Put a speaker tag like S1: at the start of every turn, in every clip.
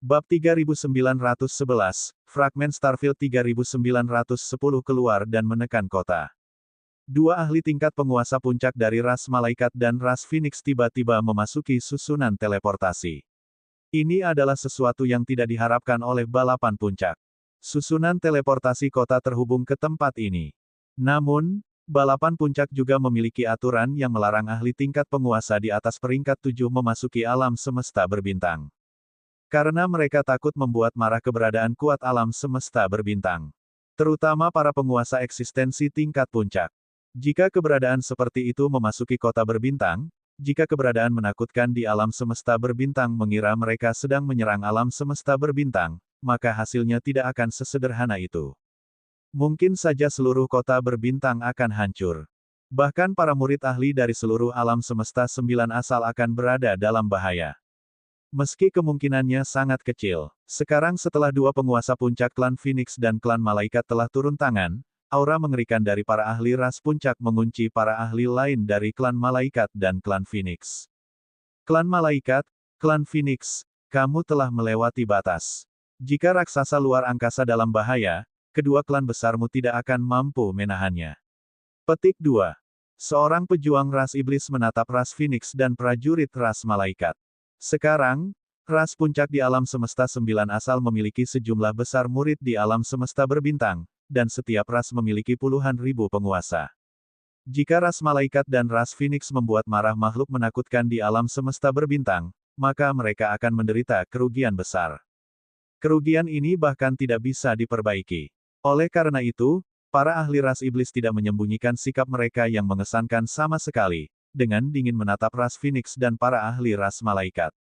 S1: Bab 3911, Fragmen Starfield 3910 keluar dan menekan kota. Dua ahli tingkat penguasa puncak dari ras malaikat dan ras Phoenix tiba-tiba memasuki susunan teleportasi. Ini adalah sesuatu yang tidak diharapkan oleh balapan puncak. Susunan teleportasi kota terhubung ke tempat ini. Namun, balapan puncak juga memiliki aturan yang melarang ahli tingkat penguasa di atas peringkat 7 memasuki alam semesta berbintang. Karena mereka takut membuat marah keberadaan kuat alam semesta berbintang. Terutama para penguasa eksistensi tingkat puncak. Jika keberadaan seperti itu memasuki kota berbintang, jika keberadaan menakutkan di alam semesta berbintang mengira mereka sedang menyerang alam semesta berbintang, maka hasilnya tidak akan sesederhana itu. Mungkin saja seluruh kota berbintang akan hancur. Bahkan para murid ahli dari seluruh alam semesta 9 asal akan berada dalam bahaya. Meski kemungkinannya sangat kecil, sekarang setelah dua penguasa puncak klan Phoenix dan klan Malaikat telah turun tangan, aura mengerikan dari para ahli ras puncak mengunci para ahli lain dari klan Malaikat dan klan Phoenix. Klan Malaikat, klan Phoenix, kamu telah melewati batas. Jika raksasa luar angkasa dalam bahaya, kedua klan besarmu tidak akan mampu menahannya. Petik 2. Seorang pejuang ras iblis menatap ras Phoenix dan prajurit ras Malaikat. Sekarang, ras puncak di alam semesta 9 asal memiliki sejumlah besar murid di alam semesta berbintang, dan setiap ras memiliki puluhan ribu penguasa. Jika ras malaikat dan ras Phoenix membuat marah makhluk menakutkan di alam semesta berbintang, maka mereka akan menderita kerugian besar. Kerugian ini bahkan tidak bisa diperbaiki. Oleh karena itu, para ahli ras iblis tidak menyembunyikan sikap mereka yang mengesankan sama sekali, dengan dingin menatap ras Phoenix dan para ahli ras malaikat.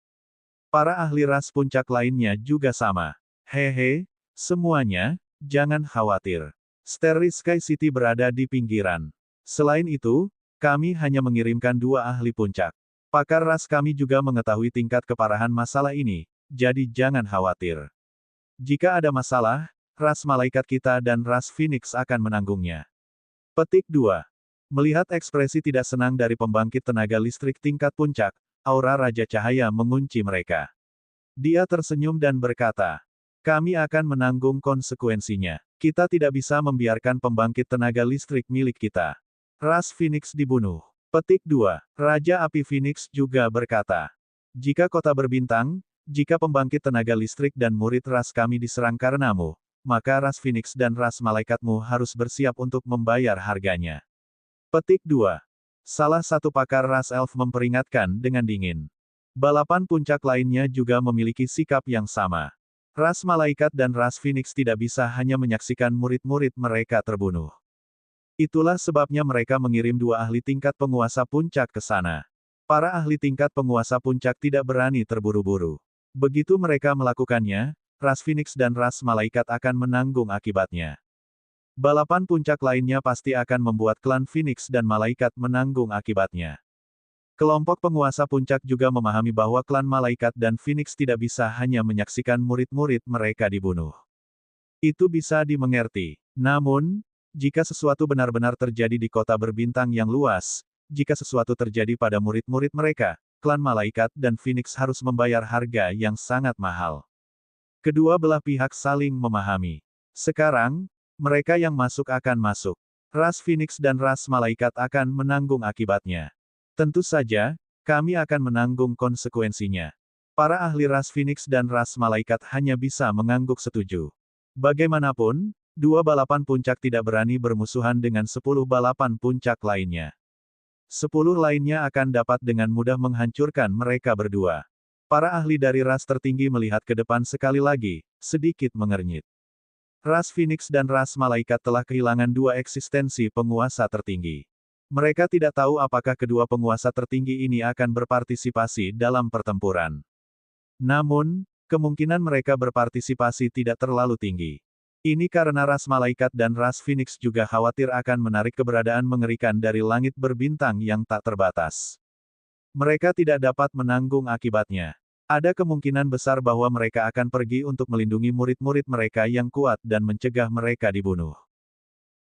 S1: Para ahli ras puncak lainnya juga sama. Hehe, semuanya, jangan khawatir. Starry Sky City berada di pinggiran. Selain itu, kami hanya mengirimkan dua ahli puncak. Pakar ras kami juga mengetahui tingkat keparahan masalah ini, jadi jangan khawatir. Jika ada masalah, ras malaikat kita dan ras Phoenix akan menanggungnya. Petik 2. Melihat ekspresi tidak senang dari pembangkit tenaga listrik tingkat puncak, aura Raja Cahaya mengunci mereka. Dia tersenyum dan berkata, kami akan menanggung konsekuensinya. Kita tidak bisa membiarkan pembangkit tenaga listrik milik kita. Ras Phoenix dibunuh. Petik 2. Raja Api Phoenix juga berkata, jika kota berbintang, jika pembangkit tenaga listrik dan murid ras kami diserang karenamu, maka ras Phoenix dan ras malaikatmu harus bersiap untuk membayar harganya. Petik 2. Salah satu pakar ras elf memperingatkan dengan dingin. Balapan puncak lainnya juga memiliki sikap yang sama. Ras malaikat dan ras Phoenix tidak bisa hanya menyaksikan murid-murid mereka terbunuh. Itulah sebabnya mereka mengirim dua ahli tingkat penguasa puncak ke sana. Para ahli tingkat penguasa puncak tidak berani terburu-buru. Begitu mereka melakukannya, ras Phoenix dan ras malaikat akan menanggung akibatnya. Balapan puncak lainnya pasti akan membuat klan Phoenix dan Malaikat menanggung akibatnya. Kelompok penguasa puncak juga memahami bahwa klan Malaikat dan Phoenix tidak bisa hanya menyaksikan murid-murid mereka dibunuh. Itu bisa dimengerti. Namun, jika sesuatu benar-benar terjadi di kota berbintang yang luas, jika sesuatu terjadi pada murid-murid mereka, klan Malaikat dan Phoenix harus membayar harga yang sangat mahal. Kedua belah pihak saling memahami. Sekarang, mereka yang masuk akan masuk. Ras Phoenix dan ras malaikat akan menanggung akibatnya. Tentu saja, kami akan menanggung konsekuensinya. Para ahli ras Phoenix dan ras malaikat hanya bisa mengangguk setuju. Bagaimanapun, dua balapan puncak tidak berani bermusuhan dengan 10 balapan puncak lainnya. 10 lainnya akan dapat dengan mudah menghancurkan mereka berdua. Para ahli dari ras tertinggi melihat ke depan sekali lagi, sedikit mengernyit. Ras Phoenix dan ras malaikat telah kehilangan dua eksistensi penguasa tertinggi. Mereka tidak tahu apakah kedua penguasa tertinggi ini akan berpartisipasi dalam pertempuran. Namun, kemungkinan mereka berpartisipasi tidak terlalu tinggi. Ini karena ras malaikat dan ras Phoenix juga khawatir akan menarik keberadaan mengerikan dari langit berbintang yang tak terbatas. Mereka tidak dapat menanggung akibatnya. Ada kemungkinan besar bahwa mereka akan pergi untuk melindungi murid-murid mereka yang kuat dan mencegah mereka dibunuh.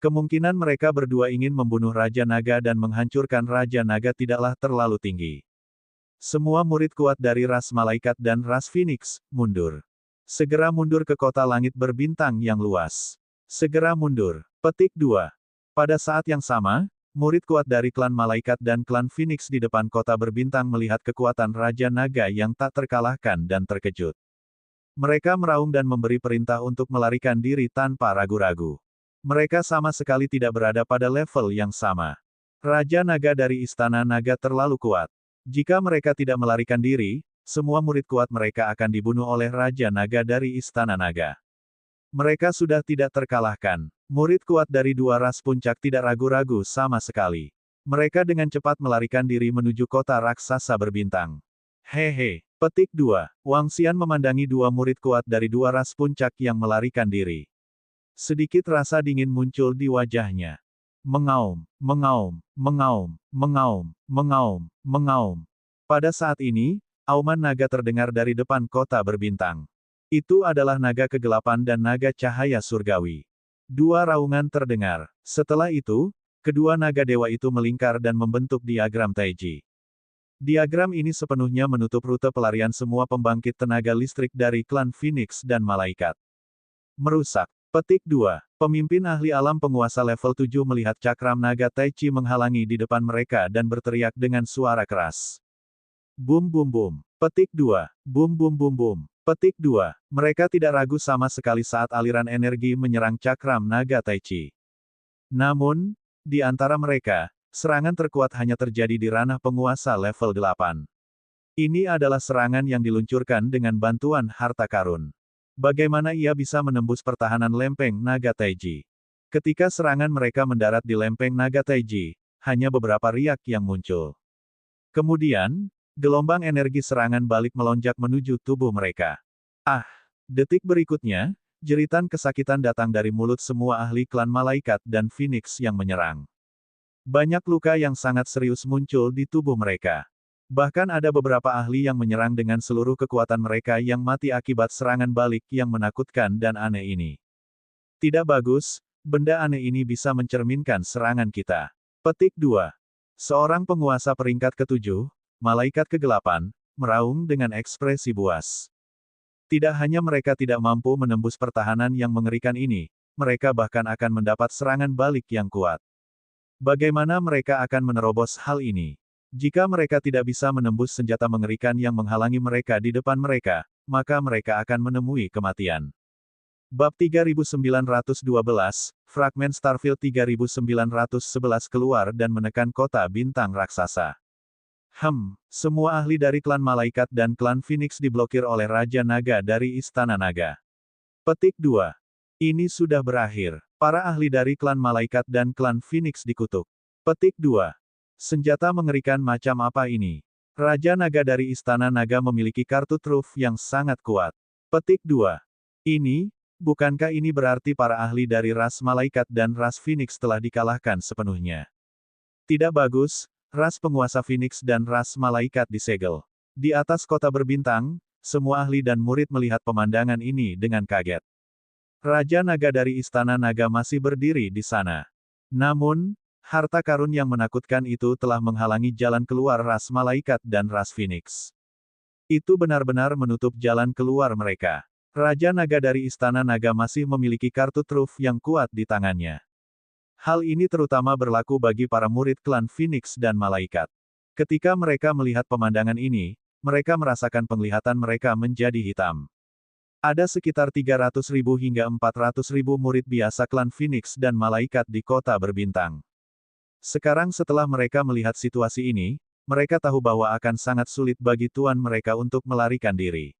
S1: Kemungkinan mereka berdua ingin membunuh Raja Naga dan menghancurkan Raja Naga tidaklah terlalu tinggi. Semua murid kuat dari ras malaikat dan ras Phoenix mundur. Segera mundur ke kota langit berbintang yang luas. Segera mundur. Petik 2. Pada saat yang sama, murid kuat dari klan malaikat dan klan Phoenix di depan kota berbintang melihat kekuatan Raja Naga yang tak terkalahkan dan terkejut. Mereka meraung dan memberi perintah untuk melarikan diri tanpa ragu-ragu. Mereka sama sekali tidak berada pada level yang sama. Raja Naga dari Istana Naga terlalu kuat. Jika mereka tidak melarikan diri, semua murid kuat mereka akan dibunuh oleh Raja Naga dari Istana Naga. Mereka sudah tidak terkalahkan. Murid kuat dari dua ras puncak tidak ragu-ragu sama sekali. Mereka dengan cepat melarikan diri menuju kota raksasa berbintang. Hehe. Petik 2. Wang Xian memandangi dua murid kuat dari dua ras puncak yang melarikan diri. Sedikit rasa dingin muncul di wajahnya. Mengaum, mengaum, mengaum, mengaum, mengaum, mengaum. Pada saat ini, auman naga terdengar dari depan kota berbintang. Itu adalah naga kegelapan dan naga cahaya surgawi. Dua raungan terdengar. Setelah itu, kedua naga dewa itu melingkar dan membentuk diagram Taiji. Diagram ini sepenuhnya menutup rute pelarian semua pembangkit tenaga listrik dari klan Phoenix dan malaikat. Merusak. Petik 2. Pemimpin ahli alam penguasa level 7 melihat cakram naga Tai Chi menghalangi di depan mereka dan berteriak dengan suara keras. Bum bum bum. Petik 2. Bum bum bum bum. Petik 2. Mereka tidak ragu sama sekali saat aliran energi menyerang cakram naga Tai Chi. Namun, di antara mereka, serangan terkuat hanya terjadi di ranah penguasa level 8. Ini adalah serangan yang diluncurkan dengan bantuan harta karun. Bagaimana ia bisa menembus pertahanan lempeng naga Taiji? Ketika serangan mereka mendarat di lempeng naga Taiji, hanya beberapa riak yang muncul. Kemudian, gelombang energi serangan balik melonjak menuju tubuh mereka. Ah! Detik berikutnya, jeritan kesakitan datang dari mulut semua ahli klan malaikat dan Phoenix yang menyerang. Banyak luka yang sangat serius muncul di tubuh mereka. Bahkan ada beberapa ahli yang menyerang dengan seluruh kekuatan mereka yang mati akibat serangan balik yang menakutkan dan aneh ini. Tidak bagus, benda aneh ini bisa mencerminkan serangan kita. Petik 2. Seorang penguasa peringkat ke-7, malaikat kegelapan, meraung dengan ekspresi buas. Tidak hanya mereka tidak mampu menembus pertahanan yang mengerikan ini, mereka bahkan akan mendapat serangan balik yang kuat. Bagaimana mereka akan menerobos hal ini? Jika mereka tidak bisa menembus senjata mengerikan yang menghalangi mereka di depan mereka, maka mereka akan menemui kematian. Bab 3912, Fragmen Starfield 3911 keluar dan menekan kota bintang raksasa. Semua ahli dari klan malaikat dan klan Phoenix diblokir oleh Raja Naga dari Istana Naga. Petik 2. Ini sudah berakhir. Para ahli dari klan malaikat dan klan Phoenix dikutuk. Petik 2. Senjata mengerikan macam apa ini? Raja Naga dari Istana Naga memiliki kartu truf yang sangat kuat. Petik 2. Bukankah ini berarti para ahli dari ras malaikat dan ras Phoenix telah dikalahkan sepenuhnya? Tidak bagus, ras penguasa Phoenix dan ras malaikat disegel. Di atas kota berbintang, semua ahli dan murid melihat pemandangan ini dengan kaget. Raja Naga dari Istana Naga masih berdiri di sana. Namun, harta karun yang menakutkan itu telah menghalangi jalan keluar ras malaikat dan ras Phoenix. Itu benar-benar menutup jalan keluar mereka. Raja Naga dari Istana Naga masih memiliki kartu truf yang kuat di tangannya. Hal ini terutama berlaku bagi para murid klan Phoenix dan malaikat. Ketika mereka melihat pemandangan ini, mereka merasakan penglihatan mereka menjadi hitam. Ada sekitar 300.000 hingga 400.000 murid biasa klan Phoenix dan malaikat di kota berbintang. Sekarang setelah mereka melihat situasi ini, mereka tahu bahwa akan sangat sulit bagi tuan mereka untuk melarikan diri.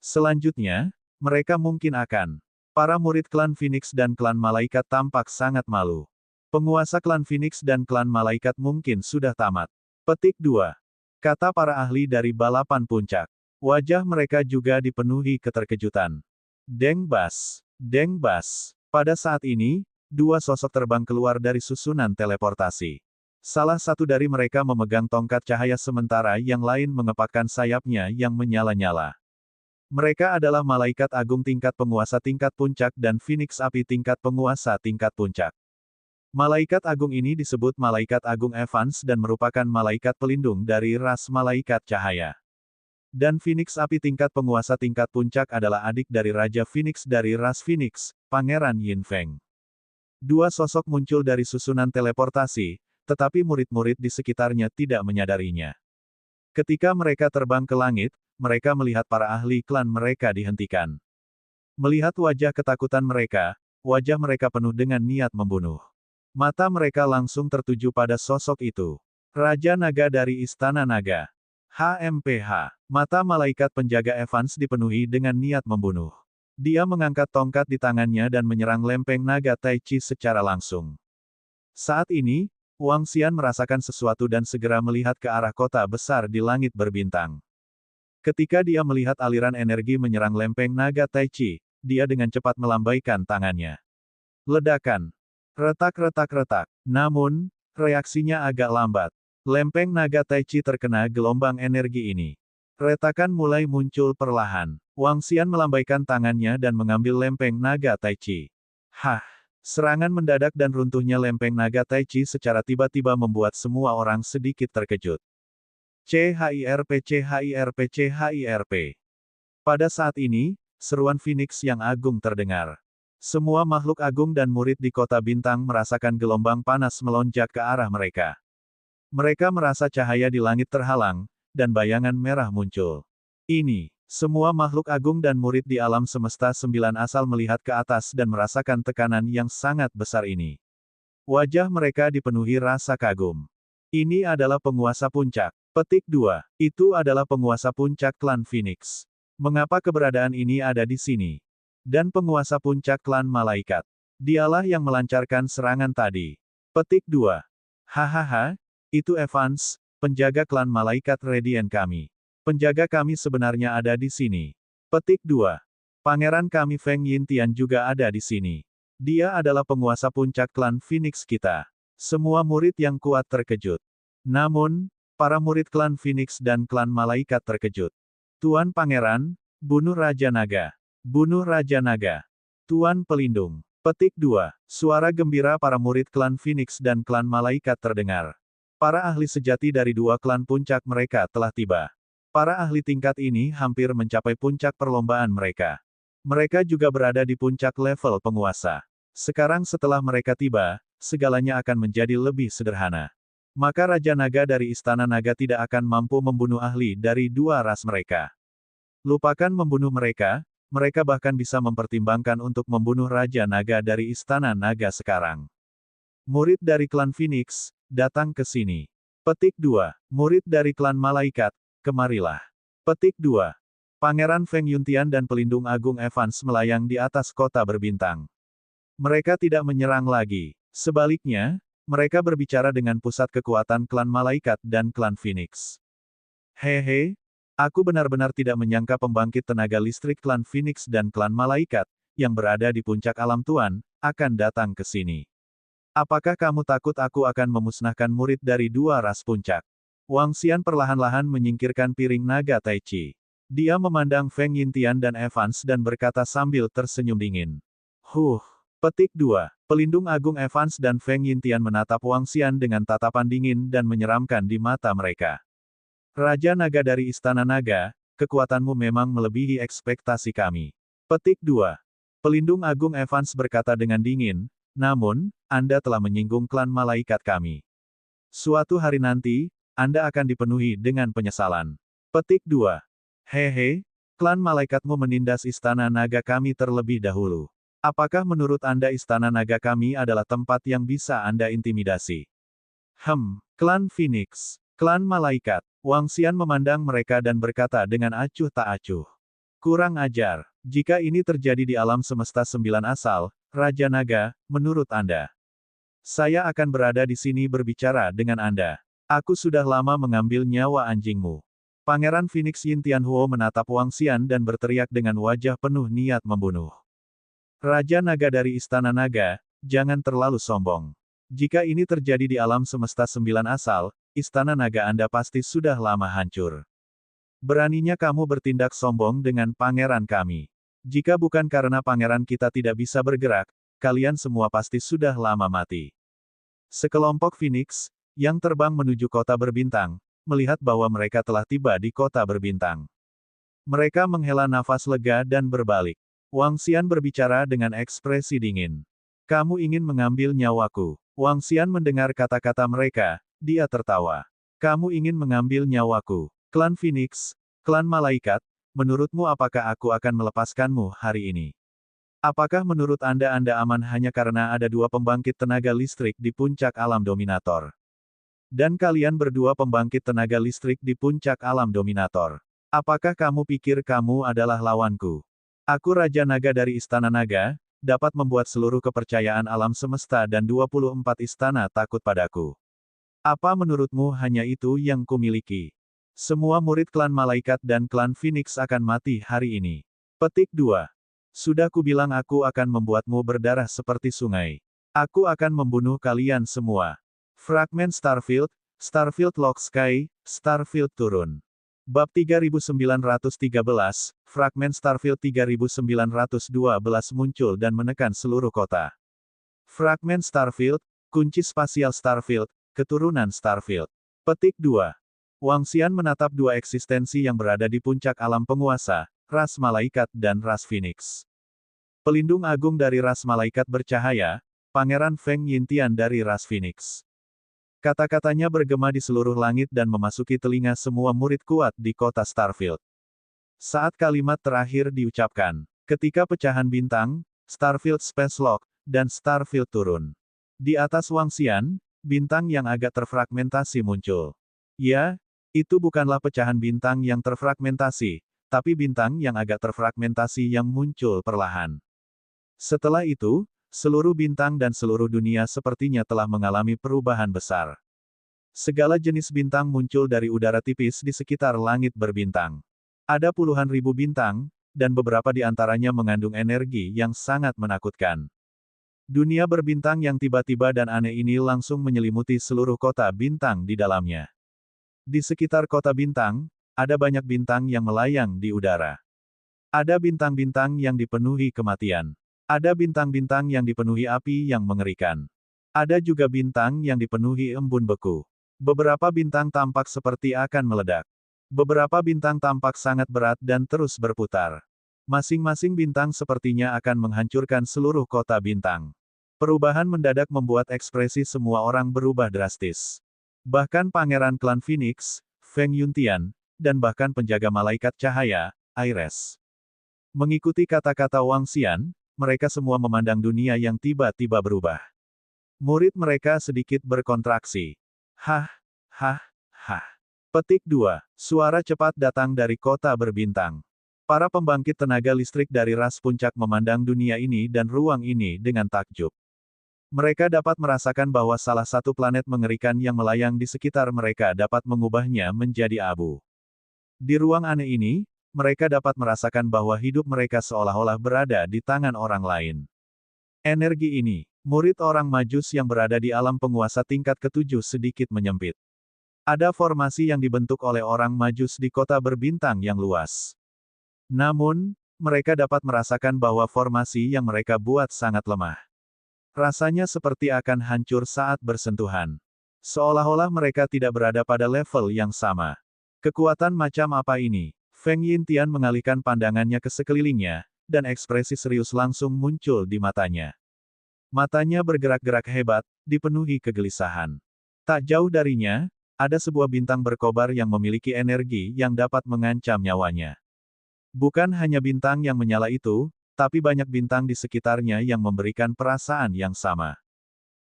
S1: Selanjutnya, mereka mungkin akan. Para murid klan Phoenix dan klan malaikat tampak sangat malu. Penguasa klan Phoenix dan klan malaikat mungkin sudah tamat. Petik 2. Kata para ahli dari balapan puncak. Wajah mereka juga dipenuhi keterkejutan. Deng Bas. Deng Bas. Pada saat ini, dua sosok terbang keluar dari susunan teleportasi. Salah satu dari mereka memegang tongkat cahaya sementara yang lain mengepakkan sayapnya yang menyala-nyala. Mereka adalah malaikat agung tingkat penguasa tingkat puncak dan Phoenix api tingkat penguasa tingkat puncak. Malaikat agung ini disebut Malaikat Agung Evans dan merupakan malaikat pelindung dari ras malaikat cahaya. Dan Phoenix api tingkat penguasa tingkat puncak adalah adik dari Raja Phoenix dari ras Phoenix, Pangeran Yin Feng. Dua sosok muncul dari susunan teleportasi, tetapi murid-murid di sekitarnya tidak menyadarinya. Ketika mereka terbang ke langit, mereka melihat para ahli klan mereka dihentikan. Melihat wajah ketakutan mereka, wajah mereka penuh dengan niat membunuh. Mata mereka langsung tertuju pada sosok itu. Raja Naga dari Istana Naga. HMPH. Mata malaikat penjaga Evans dipenuhi dengan niat membunuh. Dia mengangkat tongkat di tangannya dan menyerang lempeng naga Tai Chi secara langsung. Saat ini, Wang Xian merasakan sesuatu dan segera melihat ke arah kota besar di langit berbintang. Ketika dia melihat aliran energi menyerang lempeng naga Tai Chi, dia dengan cepat melambaikan tangannya. Ledakan. Retak-retak-retak. Namun, reaksinya agak lambat. Lempeng naga Tai Chi terkena gelombang energi ini. Retakan mulai muncul perlahan. Wang Xian melambaikan tangannya dan mengambil lempeng naga Tai Chi. Hah! Serangan mendadak dan runtuhnya lempeng naga Tai Chi secara tiba-tiba membuat semua orang sedikit terkejut. CHIRP. Pada saat ini, seruan Phoenix yang agung terdengar. Semua makhluk agung dan murid di kota bintang merasakan gelombang panas melonjak ke arah mereka. Mereka merasa cahaya di langit terhalang, dan bayangan merah muncul. Ini, semua makhluk agung dan murid di alam semesta sembilan asal melihat ke atas dan merasakan tekanan yang sangat besar ini. Wajah mereka dipenuhi rasa kagum. Ini adalah penguasa puncak. Petik 2. Itu adalah penguasa puncak klan Phoenix. Mengapa keberadaan ini ada di sini? Dan penguasa puncak klan malaikat. Dialah yang melancarkan serangan tadi. Petik 2. Hahaha. Itu Evans, penjaga klan malaikat Radiant kami. Penjaga kami sebenarnya ada di sini. Petik 2. Pangeran kami Feng Yintian juga ada di sini. Dia adalah penguasa puncak klan Phoenix kita. Semua murid yang kuat terkejut. Namun, para murid klan Phoenix dan klan malaikat terkejut. Tuan Pangeran, bunuh Raja Naga. Bunuh Raja Naga. Tuan Pelindung. Petik 2. Suara gembira para murid klan Phoenix dan klan malaikat terdengar. Para ahli sejati dari dua klan puncak mereka telah tiba. Para ahli tingkat ini hampir mencapai puncak perlombaan mereka. Mereka juga berada di puncak level penguasa. Sekarang setelah mereka tiba, segalanya akan menjadi lebih sederhana. Maka Raja Naga dari Istana Naga tidak akan mampu membunuh ahli dari dua ras mereka. Lupakan membunuh mereka, mereka bahkan bisa mempertimbangkan untuk membunuh Raja Naga dari Istana Naga sekarang. Murid dari klan Phoenix, datang ke sini. Petik 2. Murid dari klan malaikat, kemarilah. Petik 2. Pangeran Feng Yuntian dan pelindung agung Evans melayang di atas kota berbintang. Mereka tidak menyerang lagi. Sebaliknya, mereka berbicara dengan pusat kekuatan klan malaikat dan klan Phoenix. Hehe, aku benar-benar tidak menyangka pembangkit tenaga listrik klan Phoenix dan klan malaikat, yang berada di puncak alam Tuan, akan datang ke sini. Apakah kamu takut aku akan memusnahkan murid dari dua ras puncak? Wang Xian perlahan-lahan menyingkirkan piring naga Tai Chi. Dia memandang Feng Yintian dan Evans dan berkata sambil tersenyum dingin. Petik 2. Pelindung agung Evans dan Feng Yintian menatap Wang Xian dengan tatapan dingin dan menyeramkan di mata mereka. Raja Naga dari Istana Naga, kekuatanmu memang melebihi ekspektasi kami. Petik 2. Pelindung agung Evans berkata dengan dingin, namun, Anda telah menyinggung klan malaikat kami. Suatu hari nanti, Anda akan dipenuhi dengan penyesalan. Petik 2. Hehe, klan malaikatmu menindas Istana Naga kami terlebih dahulu. Apakah menurut Anda Istana Naga kami adalah tempat yang bisa Anda intimidasi? Klan Phoenix, klan malaikat. Wang Xian memandang mereka dan berkata dengan acuh tak acuh. Kurang ajar. Jika ini terjadi di alam semesta sembilan asal, Raja Naga, menurut Anda. Saya akan berada di sini berbicara dengan Anda. Aku sudah lama mengambil nyawa anjingmu. Pangeran Phoenix Yin Tianhuo menatap Wang Xian dan berteriak dengan wajah penuh niat membunuh. Raja Naga dari Istana Naga, jangan terlalu sombong. Jika ini terjadi di alam semesta sembilan asal, Istana Naga Anda pasti sudah lama hancur. Beraninya kamu bertindak sombong dengan pangeran kami. Jika bukan karena pangeran kita tidak bisa bergerak, kalian semua pasti sudah lama mati. Sekelompok Phoenix, yang terbang menuju kota berbintang, melihat bahwa mereka telah tiba di kota berbintang. Mereka menghela nafas lega dan berbalik. Wang Xian berbicara dengan ekspresi dingin. Kamu ingin mengambil nyawaku. Wang Xian mendengar kata-kata mereka, dia tertawa. Kamu ingin mengambil nyawaku. Klan Phoenix, klan malaikat, menurutmu apakah aku akan melepaskanmu hari ini? Apakah menurut Anda aman hanya karena ada dua pembangkit tenaga listrik di puncak alam dominator? Dan kalian berdua pembangkit tenaga listrik di puncak alam dominator. Apakah kamu pikir kamu adalah lawanku? Aku Raja Naga dari Istana Naga, dapat membuat seluruh kepercayaan alam semesta dan 24 istana takut padaku. Apa menurutmu hanya itu yang kumiliki? Semua murid klan malaikat dan klan Phoenix akan mati hari ini. Petik 2. Sudah kubilang aku akan membuatmu berdarah seperti sungai. Aku akan membunuh kalian semua. Fragmen Starfield, Starfield Lock Sky, Starfield turun. Bab 3913, fragmen Starfield 3912 muncul dan menekan seluruh kota. Fragmen Starfield, kunci spasial Starfield, keturunan Starfield. Petik 2. Wang Xian menatap dua eksistensi yang berada di puncak alam penguasa, ras malaikat dan ras Phoenix. Pelindung agung dari ras malaikat bercahaya, Pangeran Feng Yintian dari ras Phoenix. Kata-katanya bergema di seluruh langit dan memasuki telinga semua murid kuat di kota Starfield. Saat kalimat terakhir diucapkan, ketika pecahan bintang, Starfield Space Lock, dan Starfield turun. Di atas Wang Xian, bintang yang agak terfragmentasi muncul. Ya, itu bukanlah pecahan bintang yang terfragmentasi, tapi bintang yang agak terfragmentasi yang muncul perlahan. Setelah itu, seluruh bintang dan seluruh dunia sepertinya telah mengalami perubahan besar. Segala jenis bintang muncul dari udara tipis di sekitar langit berbintang. Ada puluhan ribu bintang, dan beberapa di antaranya mengandung energi yang sangat menakutkan. Dunia berbintang yang tiba-tiba dan aneh ini langsung menyelimuti seluruh kota bintang di dalamnya. Di sekitar kota bintang, ada banyak bintang yang melayang di udara. Ada bintang-bintang yang dipenuhi kematian. Ada bintang-bintang yang dipenuhi api yang mengerikan. Ada juga bintang yang dipenuhi embun beku. Beberapa bintang tampak seperti akan meledak. Beberapa bintang tampak sangat berat dan terus berputar. Masing-masing bintang sepertinya akan menghancurkan seluruh kota bintang. Perubahan mendadak membuat ekspresi semua orang berubah drastis. Bahkan Pangeran Klan Phoenix, Feng Yuntian, dan bahkan penjaga malaikat cahaya, Aires. Mengikuti kata-kata Wang Xian, mereka semua memandang dunia yang tiba-tiba berubah. Murid mereka sedikit berkontraksi. Hah, hah, hah. Petik 2. Suara cepat datang dari kota berbintang. Para pembangkit tenaga listrik dari ras puncak memandang dunia ini dan ruang ini dengan takjub. Mereka dapat merasakan bahwa salah satu planet mengerikan yang melayang di sekitar mereka dapat mengubahnya menjadi abu. Di ruang aneh ini, mereka dapat merasakan bahwa hidup mereka seolah-olah berada di tangan orang lain. Energi ini, murid orang Majus yang berada di alam penguasa tingkat ketujuh sedikit menyempit. Ada formasi yang dibentuk oleh orang Majus di kota berbintang yang luas. Namun, mereka dapat merasakan bahwa formasi yang mereka buat sangat lemah. Rasanya seperti akan hancur saat bersentuhan. Seolah-olah mereka tidak berada pada level yang sama. Kekuatan macam apa ini? Feng Yintian mengalihkan pandangannya ke sekelilingnya, dan ekspresi serius langsung muncul di matanya. Matanya bergerak-gerak hebat, dipenuhi kegelisahan. Tak jauh darinya, ada sebuah bintang berkobar yang memiliki energi yang dapat mengancam nyawanya. Bukan hanya bintang yang menyala itu, tapi banyak bintang di sekitarnya yang memberikan perasaan yang sama.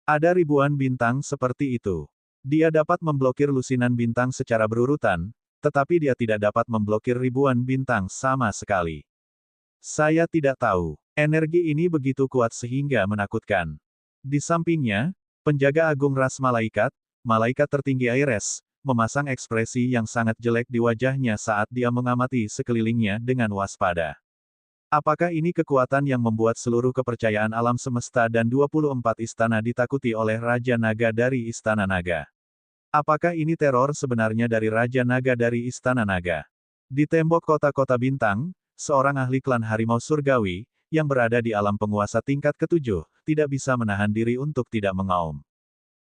S1: Ada ribuan bintang seperti itu. Dia dapat memblokir lusinan bintang secara berurutan, tetapi dia tidak dapat memblokir ribuan bintang sama sekali. Saya tidak tahu. Energi ini begitu kuat sehingga menakutkan. Di sampingnya, penjaga agung ras malaikat, malaikat tertinggi Aires, memasang ekspresi yang sangat jelek di wajahnya saat dia mengamati sekelilingnya dengan waspada. Apakah ini kekuatan yang membuat seluruh kepercayaan alam semesta dan 24 istana ditakuti oleh Raja Naga dari Istana Naga? Apakah ini teror sebenarnya dari Raja Naga dari Istana Naga? Di tembok kota-kota bintang, seorang ahli klan harimau surgawi, yang berada di alam penguasa tingkat ketujuh, tidak bisa menahan diri untuk tidak mengaum.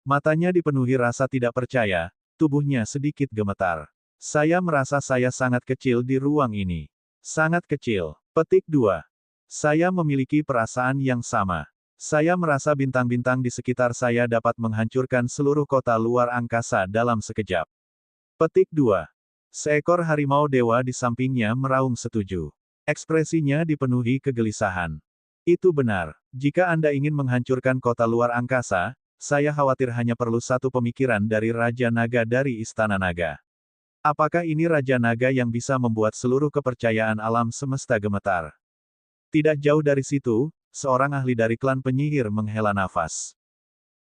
S1: Matanya dipenuhi rasa tidak percaya, tubuhnya sedikit gemetar. Saya merasa saya sangat kecil di ruang ini. Sangat kecil. Petik 2. Saya memiliki perasaan yang sama. Saya merasa bintang-bintang di sekitar saya dapat menghancurkan seluruh kota luar angkasa dalam sekejap. Petik 2. Seekor harimau dewa di sampingnya meraung setuju. Ekspresinya dipenuhi kegelisahan. Itu benar. Jika Anda ingin menghancurkan kota luar angkasa, saya khawatir hanya perlu satu pemikiran dari Raja Naga dari Istana Naga. Apakah ini Raja Naga yang bisa membuat seluruh kepercayaan alam semesta gemetar? Tidak jauh dari situ, seorang ahli dari klan penyihir menghela nafas.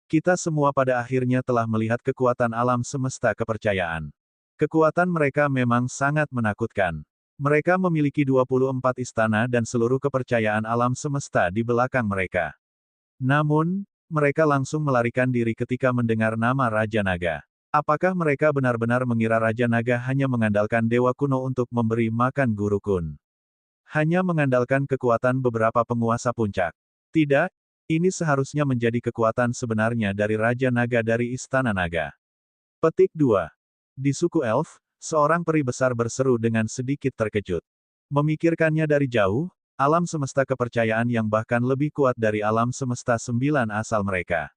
S1: Kita semua pada akhirnya telah melihat kekuatan alam semesta kepercayaan. Kekuatan mereka memang sangat menakutkan. Mereka memiliki 24 istana dan seluruh kepercayaan alam semesta di belakang mereka. Namun, mereka langsung melarikan diri ketika mendengar nama Raja Naga. Apakah mereka benar-benar mengira Raja Naga hanya mengandalkan dewa kuno untuk memberi makan Guru Kun? Hanya mengandalkan kekuatan beberapa penguasa puncak? Tidak, ini seharusnya menjadi kekuatan sebenarnya dari Raja Naga dari Istana Naga. Petik 2. Di suku Elf, seorang peri besar berseru dengan sedikit terkejut. Memikirkannya dari jauh, alam semesta kepercayaan yang bahkan lebih kuat dari alam semesta 9 asal mereka.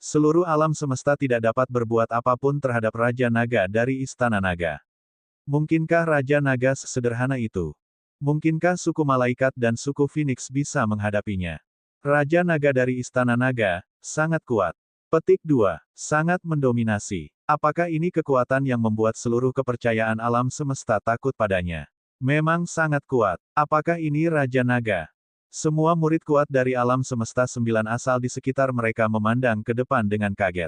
S1: Seluruh alam semesta tidak dapat berbuat apapun terhadap Raja Naga dari Istana Naga. Mungkinkah Raja Naga sesederhana itu? Mungkinkah suku malaikat dan suku Phoenix bisa menghadapinya? Raja Naga dari Istana Naga, sangat kuat. Petik 2. Sangat mendominasi. Apakah ini kekuatan yang membuat seluruh kepercayaan alam semesta takut padanya? Memang sangat kuat. Apakah ini Raja Naga? Semua murid kuat dari alam semesta 9 asal di sekitar mereka memandang ke depan dengan kaget.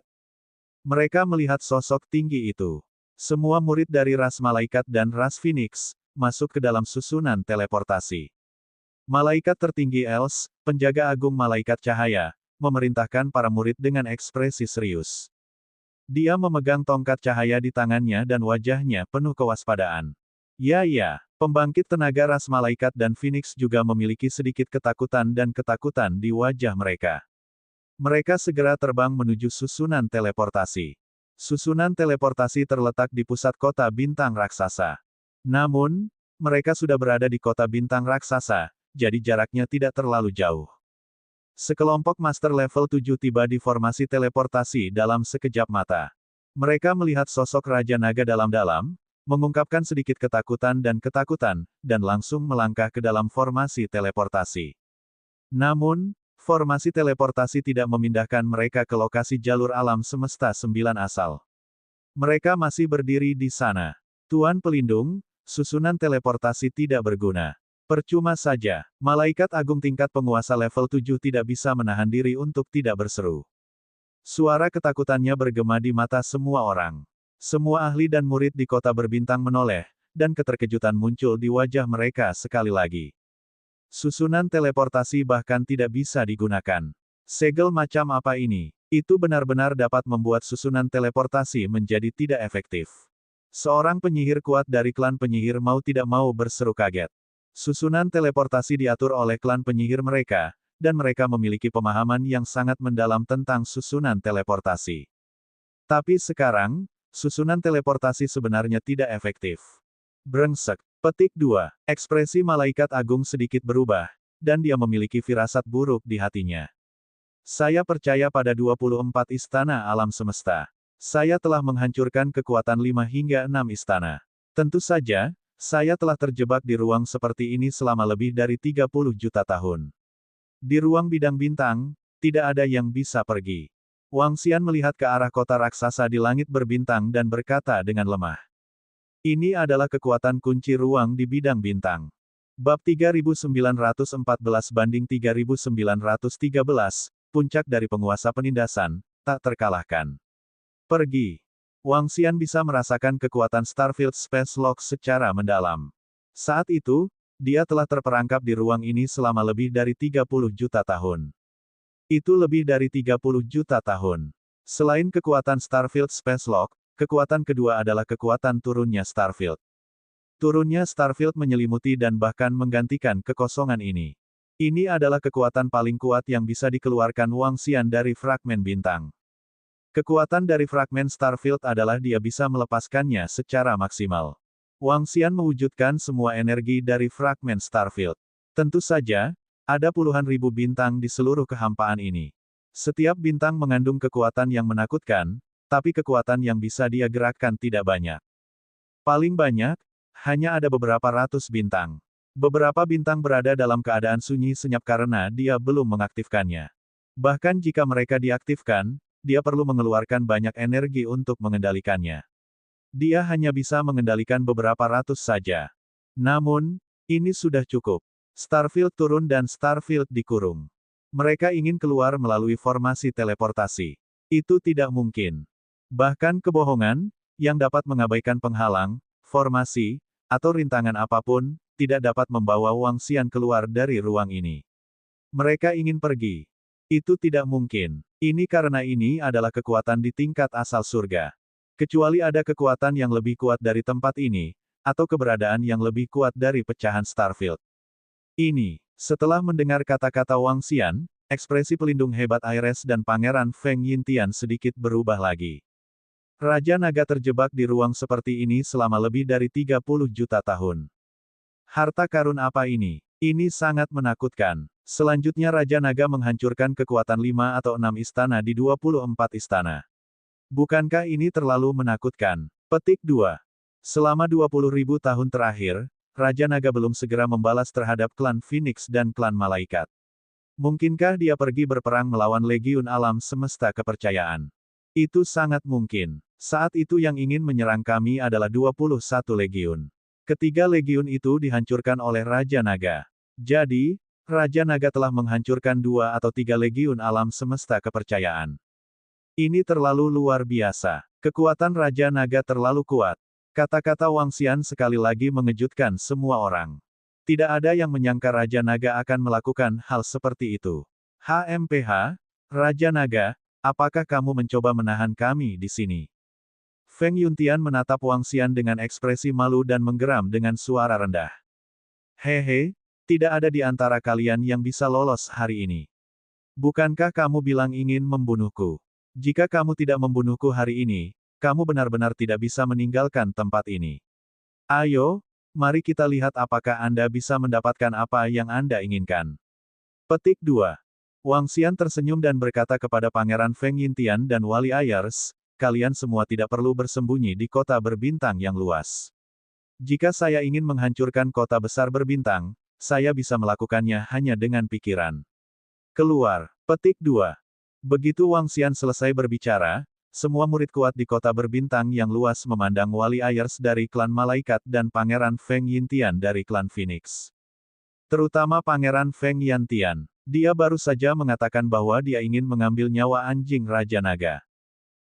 S1: Mereka melihat sosok tinggi itu. Semua murid dari ras malaikat dan ras Phoenix, masuk ke dalam susunan teleportasi. Malaikat tertinggi Els, penjaga agung malaikat cahaya, memerintahkan para murid dengan ekspresi serius. Dia memegang tongkat cahaya di tangannya dan wajahnya penuh kewaspadaan. Ya, pembangkit tenaga ras malaikat dan Phoenix juga memiliki sedikit ketakutan dan ketakutan di wajah mereka. Mereka segera terbang menuju susunan teleportasi. Susunan teleportasi terletak di pusat kota bintang raksasa. Namun, mereka sudah berada di kota bintang raksasa, jadi jaraknya tidak terlalu jauh. Sekelompok master level 7 tiba di formasi teleportasi dalam sekejap mata. Mereka melihat sosok Raja Naga dalam-dalam, mengungkapkan sedikit ketakutan, dan langsung melangkah ke dalam formasi teleportasi. Namun, formasi teleportasi tidak memindahkan mereka ke lokasi jalur alam semesta 9 asal. Mereka masih berdiri di sana. Tuan Pelindung, susunan teleportasi tidak berguna. Percuma saja, malaikat agung tingkat penguasa level 7 tidak bisa menahan diri untuk tidak berseru. Suara ketakutannya bergema di mata semua orang. Semua ahli dan murid di kota berbintang menoleh, dan keterkejutan muncul di wajah mereka sekali lagi. Susunan teleportasi bahkan tidak bisa digunakan. Segel macam apa ini? Itu benar-benar dapat membuat susunan teleportasi menjadi tidak efektif. Seorang penyihir kuat dari klan penyihir mau tidak mau berseru kaget. Susunan teleportasi diatur oleh klan penyihir mereka, dan mereka memiliki pemahaman yang sangat mendalam tentang susunan teleportasi. Tapi sekarang, susunan teleportasi sebenarnya tidak efektif. Brengsek. Petik 2. Ekspresi malaikat agung sedikit berubah, dan dia memiliki firasat buruk di hatinya. Saya percaya pada 24 istana alam semesta. Saya telah menghancurkan kekuatan 5 hingga 6 istana. Tentu saja, saya telah terjebak di ruang seperti ini selama lebih dari 30 juta tahun. Di ruang bidang bintang, tidak ada yang bisa pergi. Wang Xian melihat ke arah kota raksasa di langit berbintang dan berkata dengan lemah. Ini adalah kekuatan kunci ruang di bidang bintang. Bab 3913-3913, puncak dari penguasa penindasan, tak terkalahkan. Pergi. Wang Xian bisa merasakan kekuatan Starfield Space Lock secara mendalam. Saat itu, dia telah terperangkap di ruang ini selama lebih dari 30 juta tahun. Itu lebih dari 30 juta tahun. Selain kekuatan Starfield Space Lock, kekuatan kedua adalah kekuatan turunnya Starfield. Turunnya Starfield menyelimuti dan bahkan menggantikan kekosongan ini. Ini adalah kekuatan paling kuat yang bisa dikeluarkan Wang Xian dari fragmen bintang. Kekuatan dari fragmen Starfield adalah dia bisa melepaskannya secara maksimal. Wang Xian mewujudkan semua energi dari fragmen Starfield. Tentu saja, ada puluhan ribu bintang di seluruh kehampaan ini. Setiap bintang mengandung kekuatan yang menakutkan, tapi kekuatan yang bisa dia gerakkan tidak banyak. Paling banyak, hanya ada beberapa ratus bintang. Beberapa bintang berada dalam keadaan sunyi senyap karena dia belum mengaktifkannya. Bahkan jika mereka diaktifkan, dia perlu mengeluarkan banyak energi untuk mengendalikannya. Dia hanya bisa mengendalikan beberapa ratus saja. Namun, ini sudah cukup. Starfield turun dan Starfield dikurung. Mereka ingin keluar melalui formasi teleportasi. Itu tidak mungkin. Bahkan kebohongan, yang dapat mengabaikan penghalang, formasi, atau rintangan apapun, tidak dapat membawa Wang Xian keluar dari ruang ini. Mereka ingin pergi. Itu tidak mungkin. Ini karena ini adalah kekuatan di tingkat asal surga. Kecuali ada kekuatan yang lebih kuat dari tempat ini, atau keberadaan yang lebih kuat dari pecahan Starfield. Ini, setelah mendengar kata-kata Wang Xian, ekspresi pelindung hebat Aires dan Pangeran Feng Yintian sedikit berubah lagi. Raja Naga terjebak di ruang seperti ini selama lebih dari 30 juta tahun. Harta karun apa ini? Ini sangat menakutkan. Selanjutnya Raja Naga menghancurkan kekuatan 5 atau 6 istana di 24 istana. Bukankah ini terlalu menakutkan? Petik 2. Selama 20.000 tahun terakhir, Raja Naga belum segera membalas terhadap klan Phoenix dan klan Malaikat. Mungkinkah dia pergi berperang melawan Legiun Alam Semesta Kepercayaan? Itu sangat mungkin. Saat itu yang ingin menyerang kami adalah 21 Legiun. Ketiga Legiun itu dihancurkan oleh Raja Naga. Jadi, Raja Naga telah menghancurkan 2 atau 3 Legiun Alam Semesta Kepercayaan. Ini terlalu luar biasa. Kekuatan Raja Naga terlalu kuat. Kata-kata Wang Xian sekali lagi mengejutkan semua orang. Tidak ada yang menyangka Raja Naga akan melakukan hal seperti itu. HMPH, Raja Naga, apakah kamu mencoba menahan kami di sini? Feng Yuntian menatap Wang Xian dengan ekspresi malu dan menggeram dengan suara rendah. Hehe, tidak ada di antara kalian yang bisa lolos hari ini. Bukankah kamu bilang ingin membunuhku? Jika kamu tidak membunuhku hari ini, kamu benar-benar tidak bisa meninggalkan tempat ini. Ayo, mari kita lihat apakah Anda bisa mendapatkan apa yang Anda inginkan. Petik 2. Wang Xian tersenyum dan berkata kepada Pangeran Feng Yintian dan Wali Ayers, kalian semua tidak perlu bersembunyi di kota berbintang yang luas. Jika saya ingin menghancurkan kota besar berbintang, saya bisa melakukannya hanya dengan pikiran. Keluar. Petik 2. Begitu Wang Xian selesai berbicara, semua murid kuat di kota berbintang yang luas memandang Wali Ayers dari klan Malaikat dan Pangeran Feng Yintian dari klan Phoenix. Terutama Pangeran Feng Yintian. Dia baru saja mengatakan bahwa dia ingin mengambil nyawa anjing Raja Naga.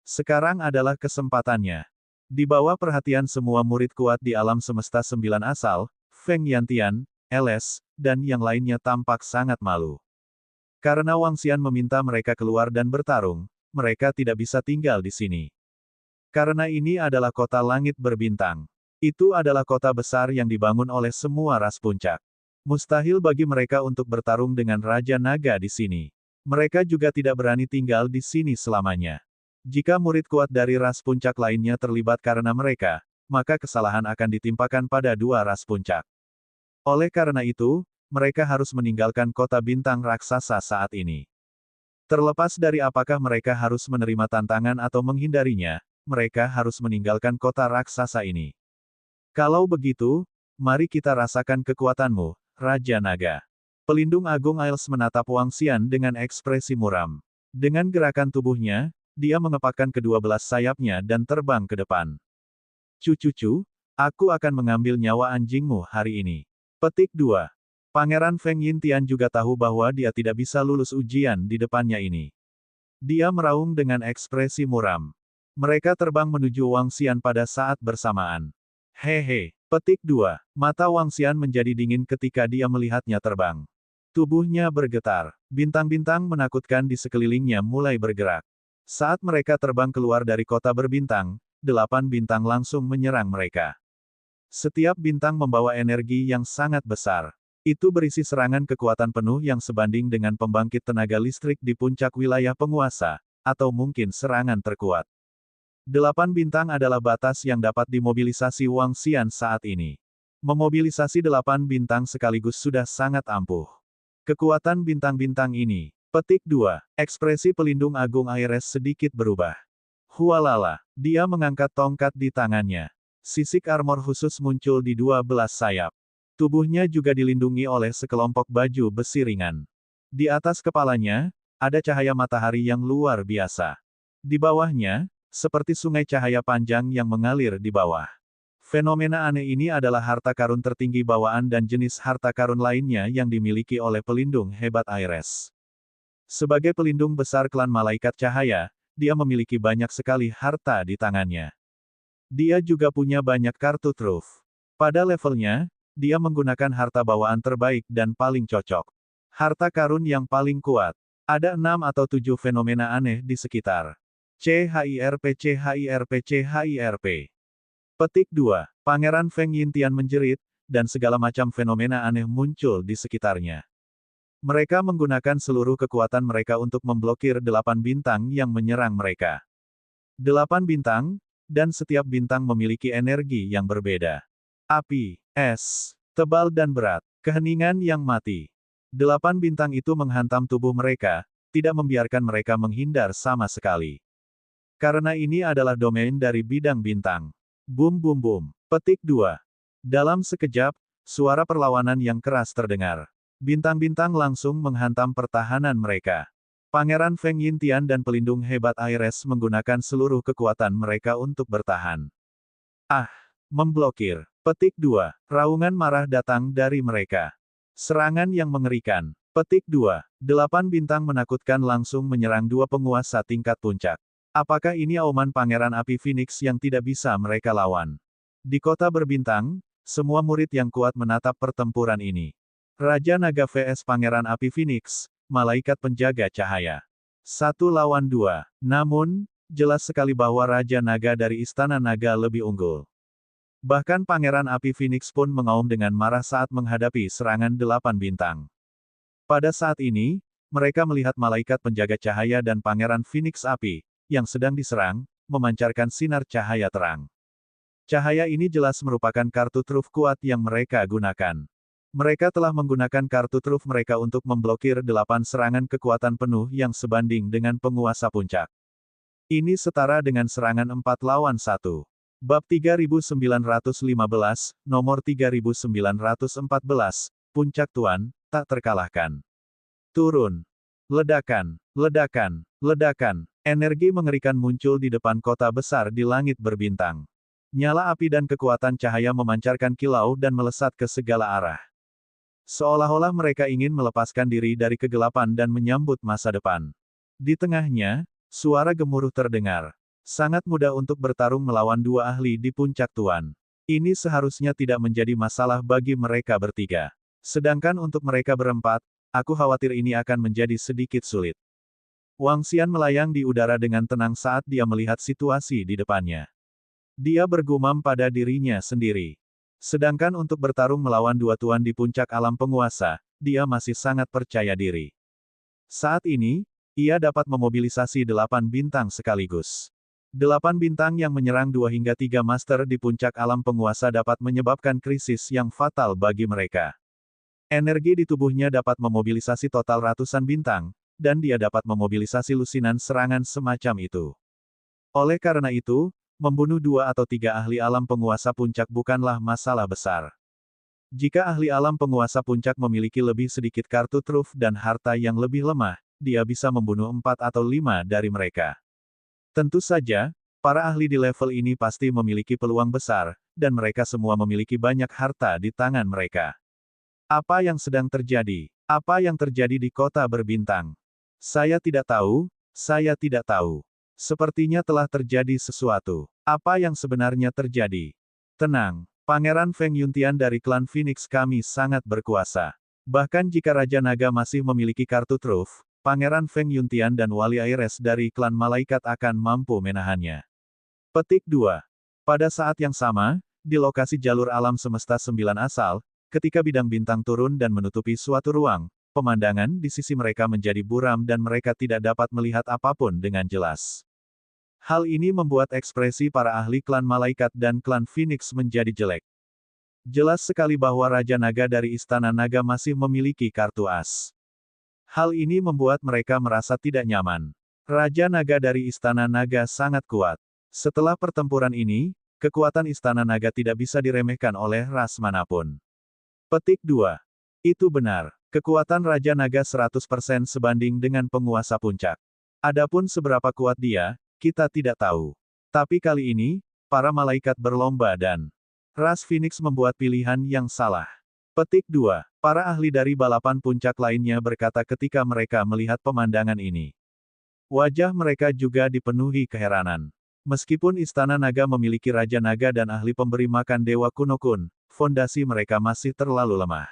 S1: Sekarang adalah kesempatannya. Di bawah perhatian semua murid kuat di alam semesta 9 asal, Feng Yintian, LS, dan yang lainnya tampak sangat malu. Karena Wang Xian meminta mereka keluar dan bertarung, mereka tidak bisa tinggal di sini. Karena ini adalah kota langit berbintang. Itu adalah kota besar yang dibangun oleh semua ras puncak. Mustahil bagi mereka untuk bertarung dengan Raja Naga di sini. Mereka juga tidak berani tinggal di sini selamanya. Jika murid kuat dari ras puncak lainnya terlibat karena mereka, maka kesalahan akan ditimpakan pada dua ras puncak. Oleh karena itu, mereka harus meninggalkan kota bintang raksasa saat ini. Terlepas dari apakah mereka harus menerima tantangan atau menghindarinya, mereka harus meninggalkan kota raksasa ini. Kalau begitu, mari kita rasakan kekuatanmu, Raja Naga. Pelindung Agung Ailes menatap Wang Xian dengan ekspresi muram. Dengan gerakan tubuhnya, dia mengepakkan kedua belas sayapnya dan terbang ke depan. Cucucu, aku akan mengambil nyawa anjingmu hari ini. Petik 2. Pangeran Feng Yintian juga tahu bahwa dia tidak bisa lulus ujian di depannya ini. Dia meraung dengan ekspresi muram. Mereka terbang menuju Wang Xian pada saat bersamaan. Hehe. Petik 2. Mata Wang Xian menjadi dingin ketika dia melihatnya terbang. Tubuhnya bergetar. Bintang-bintang menakutkan di sekelilingnya mulai bergerak. Saat mereka terbang keluar dari kota berbintang, 8 bintang langsung menyerang mereka. Setiap bintang membawa energi yang sangat besar. Itu berisi serangan kekuatan penuh yang sebanding dengan pembangkit tenaga listrik di puncak wilayah penguasa, atau mungkin serangan terkuat. 8 bintang adalah batas yang dapat dimobilisasi Wang Xian saat ini. Memobilisasi 8 bintang sekaligus sudah sangat ampuh. Kekuatan bintang-bintang ini. Petik 2. Ekspresi pelindung agung Aires sedikit berubah. Hualala, dia mengangkat tongkat di tangannya. Sisik armor khusus muncul di 12 sayap. Tubuhnya juga dilindungi oleh sekelompok baju besi ringan. Di atas kepalanya, ada cahaya matahari yang luar biasa. Di bawahnya, seperti sungai cahaya panjang yang mengalir di bawah. Fenomena aneh ini adalah harta karun tertinggi bawaan dan jenis harta karun lainnya yang dimiliki oleh pelindung hebat Aires. Sebagai pelindung besar klan malaikat cahaya, dia memiliki banyak sekali harta di tangannya. Dia juga punya banyak kartu truf. Pada levelnya, dia menggunakan harta bawaan terbaik dan paling cocok. Harta karun yang paling kuat. Ada 6 atau 7 fenomena aneh di sekitar. CHIRP CHIRP CHIRP. Petik 2. Pangeran Feng Yintian menjerit, dan segala macam fenomena aneh muncul di sekitarnya. Mereka menggunakan seluruh kekuatan mereka untuk memblokir 8 bintang yang menyerang mereka. 8 bintang, dan setiap bintang memiliki energi yang berbeda. Api, es, tebal dan berat, keheningan yang mati. 8 bintang itu menghantam tubuh mereka, tidak membiarkan mereka menghindar sama sekali. Karena ini adalah domain dari bidang bintang. Bum bum bum. Petik 2. Dalam sekejap, suara perlawanan yang keras terdengar. Bintang-bintang langsung menghantam pertahanan mereka. Pangeran Feng Yintian dan pelindung hebat Aires menggunakan seluruh kekuatan mereka untuk bertahan. Ah! Memblokir. Petik 2. Raungan marah datang dari mereka. Serangan yang mengerikan. Petik 2. 8 bintang menakutkan langsung menyerang 2 penguasa tingkat puncak. Apakah ini auman Pangeran Api Phoenix yang tidak bisa mereka lawan? Di kota berbintang, semua murid yang kuat menatap pertempuran ini. Raja Naga vs Pangeran Api Phoenix, malaikat penjaga cahaya. 1 lawan 2. Namun, jelas sekali bahwa Raja Naga dari Istana Naga lebih unggul. Bahkan Pangeran Api Phoenix pun mengaum dengan marah saat menghadapi serangan 8 bintang. Pada saat ini, mereka melihat malaikat penjaga cahaya dan Pangeran Phoenix Api, yang sedang diserang, memancarkan sinar cahaya terang. Cahaya ini jelas merupakan kartu truf kuat yang mereka gunakan. Mereka telah menggunakan kartu truf mereka untuk memblokir 8 serangan kekuatan penuh yang sebanding dengan penguasa puncak. Ini setara dengan serangan 4 lawan 1. Bab 3915, nomor 3914, Puncak Tuan, tak terkalahkan. Turun. Ledakan, ledakan, ledakan. Energi mengerikan muncul di depan kota besar di langit berbintang. Nyala api dan kekuatan cahaya memancarkan kilau dan melesat ke segala arah. Seolah-olah mereka ingin melepaskan diri dari kegelapan dan menyambut masa depan. Di tengahnya, suara gemuruh terdengar. Sangat mudah untuk bertarung melawan 2 ahli di puncak Tuan. Ini seharusnya tidak menjadi masalah bagi mereka bertiga. Sedangkan untuk mereka berempat, aku khawatir ini akan menjadi sedikit sulit. Wang Xian melayang di udara dengan tenang saat dia melihat situasi di depannya. Dia bergumam pada dirinya sendiri. Sedangkan untuk bertarung melawan 2 tuan di puncak alam penguasa, dia masih sangat percaya diri. Saat ini, ia dapat memobilisasi 8 bintang sekaligus. 8 bintang yang menyerang 2 hingga 3 master di puncak alam penguasa dapat menyebabkan krisis yang fatal bagi mereka. Energi di tubuhnya dapat memobilisasi total ratusan bintang, dan dia dapat memobilisasi lusinan serangan semacam itu. Oleh karena itu, membunuh 2 atau 3 ahli alam penguasa puncak bukanlah masalah besar. Jika ahli alam penguasa puncak memiliki lebih sedikit kartu truf dan harta yang lebih lemah, dia bisa membunuh 4 atau 5 dari mereka. Tentu saja, para ahli di level ini pasti memiliki peluang besar, dan mereka semua memiliki banyak harta di tangan mereka. Apa yang sedang terjadi? Apa yang terjadi di kota berbintang? Saya tidak tahu, saya tidak tahu. Sepertinya telah terjadi sesuatu. Apa yang sebenarnya terjadi? Tenang, Pangeran Feng Yuntian dari klan Phoenix kami sangat berkuasa. Bahkan jika Raja Naga masih memiliki kartu truf, Pangeran Feng Yuntian dan Wali Aires dari klan Malaikat akan mampu menahannya. Petik 2. Pada saat yang sama, di lokasi jalur alam semesta 9 asal, ketika bidang bintang turun dan menutupi suatu ruang, pemandangan di sisi mereka menjadi buram dan mereka tidak dapat melihat apapun dengan jelas. Hal ini membuat ekspresi para ahli klan malaikat dan klan Phoenix menjadi jelek. Jelas sekali bahwa Raja Naga dari Istana Naga masih memiliki kartu as. Hal ini membuat mereka merasa tidak nyaman. Raja Naga dari Istana Naga sangat kuat. Setelah pertempuran ini, kekuatan Istana Naga tidak bisa diremehkan oleh ras manapun. Petik 2. Itu benar. Kekuatan Raja Naga 100% sebanding dengan penguasa puncak. Adapun seberapa kuat dia, kita tidak tahu. Tapi kali ini, para malaikat berlomba dan ras Phoenix membuat pilihan yang salah. Petik 2. Para ahli dari balapan puncak lainnya berkata ketika mereka melihat pemandangan ini. Wajah mereka juga dipenuhi keheranan. Meskipun Istana Naga memiliki Raja Naga dan ahli pemberi makan Dewa Kuno Kun, fondasi mereka masih terlalu lemah.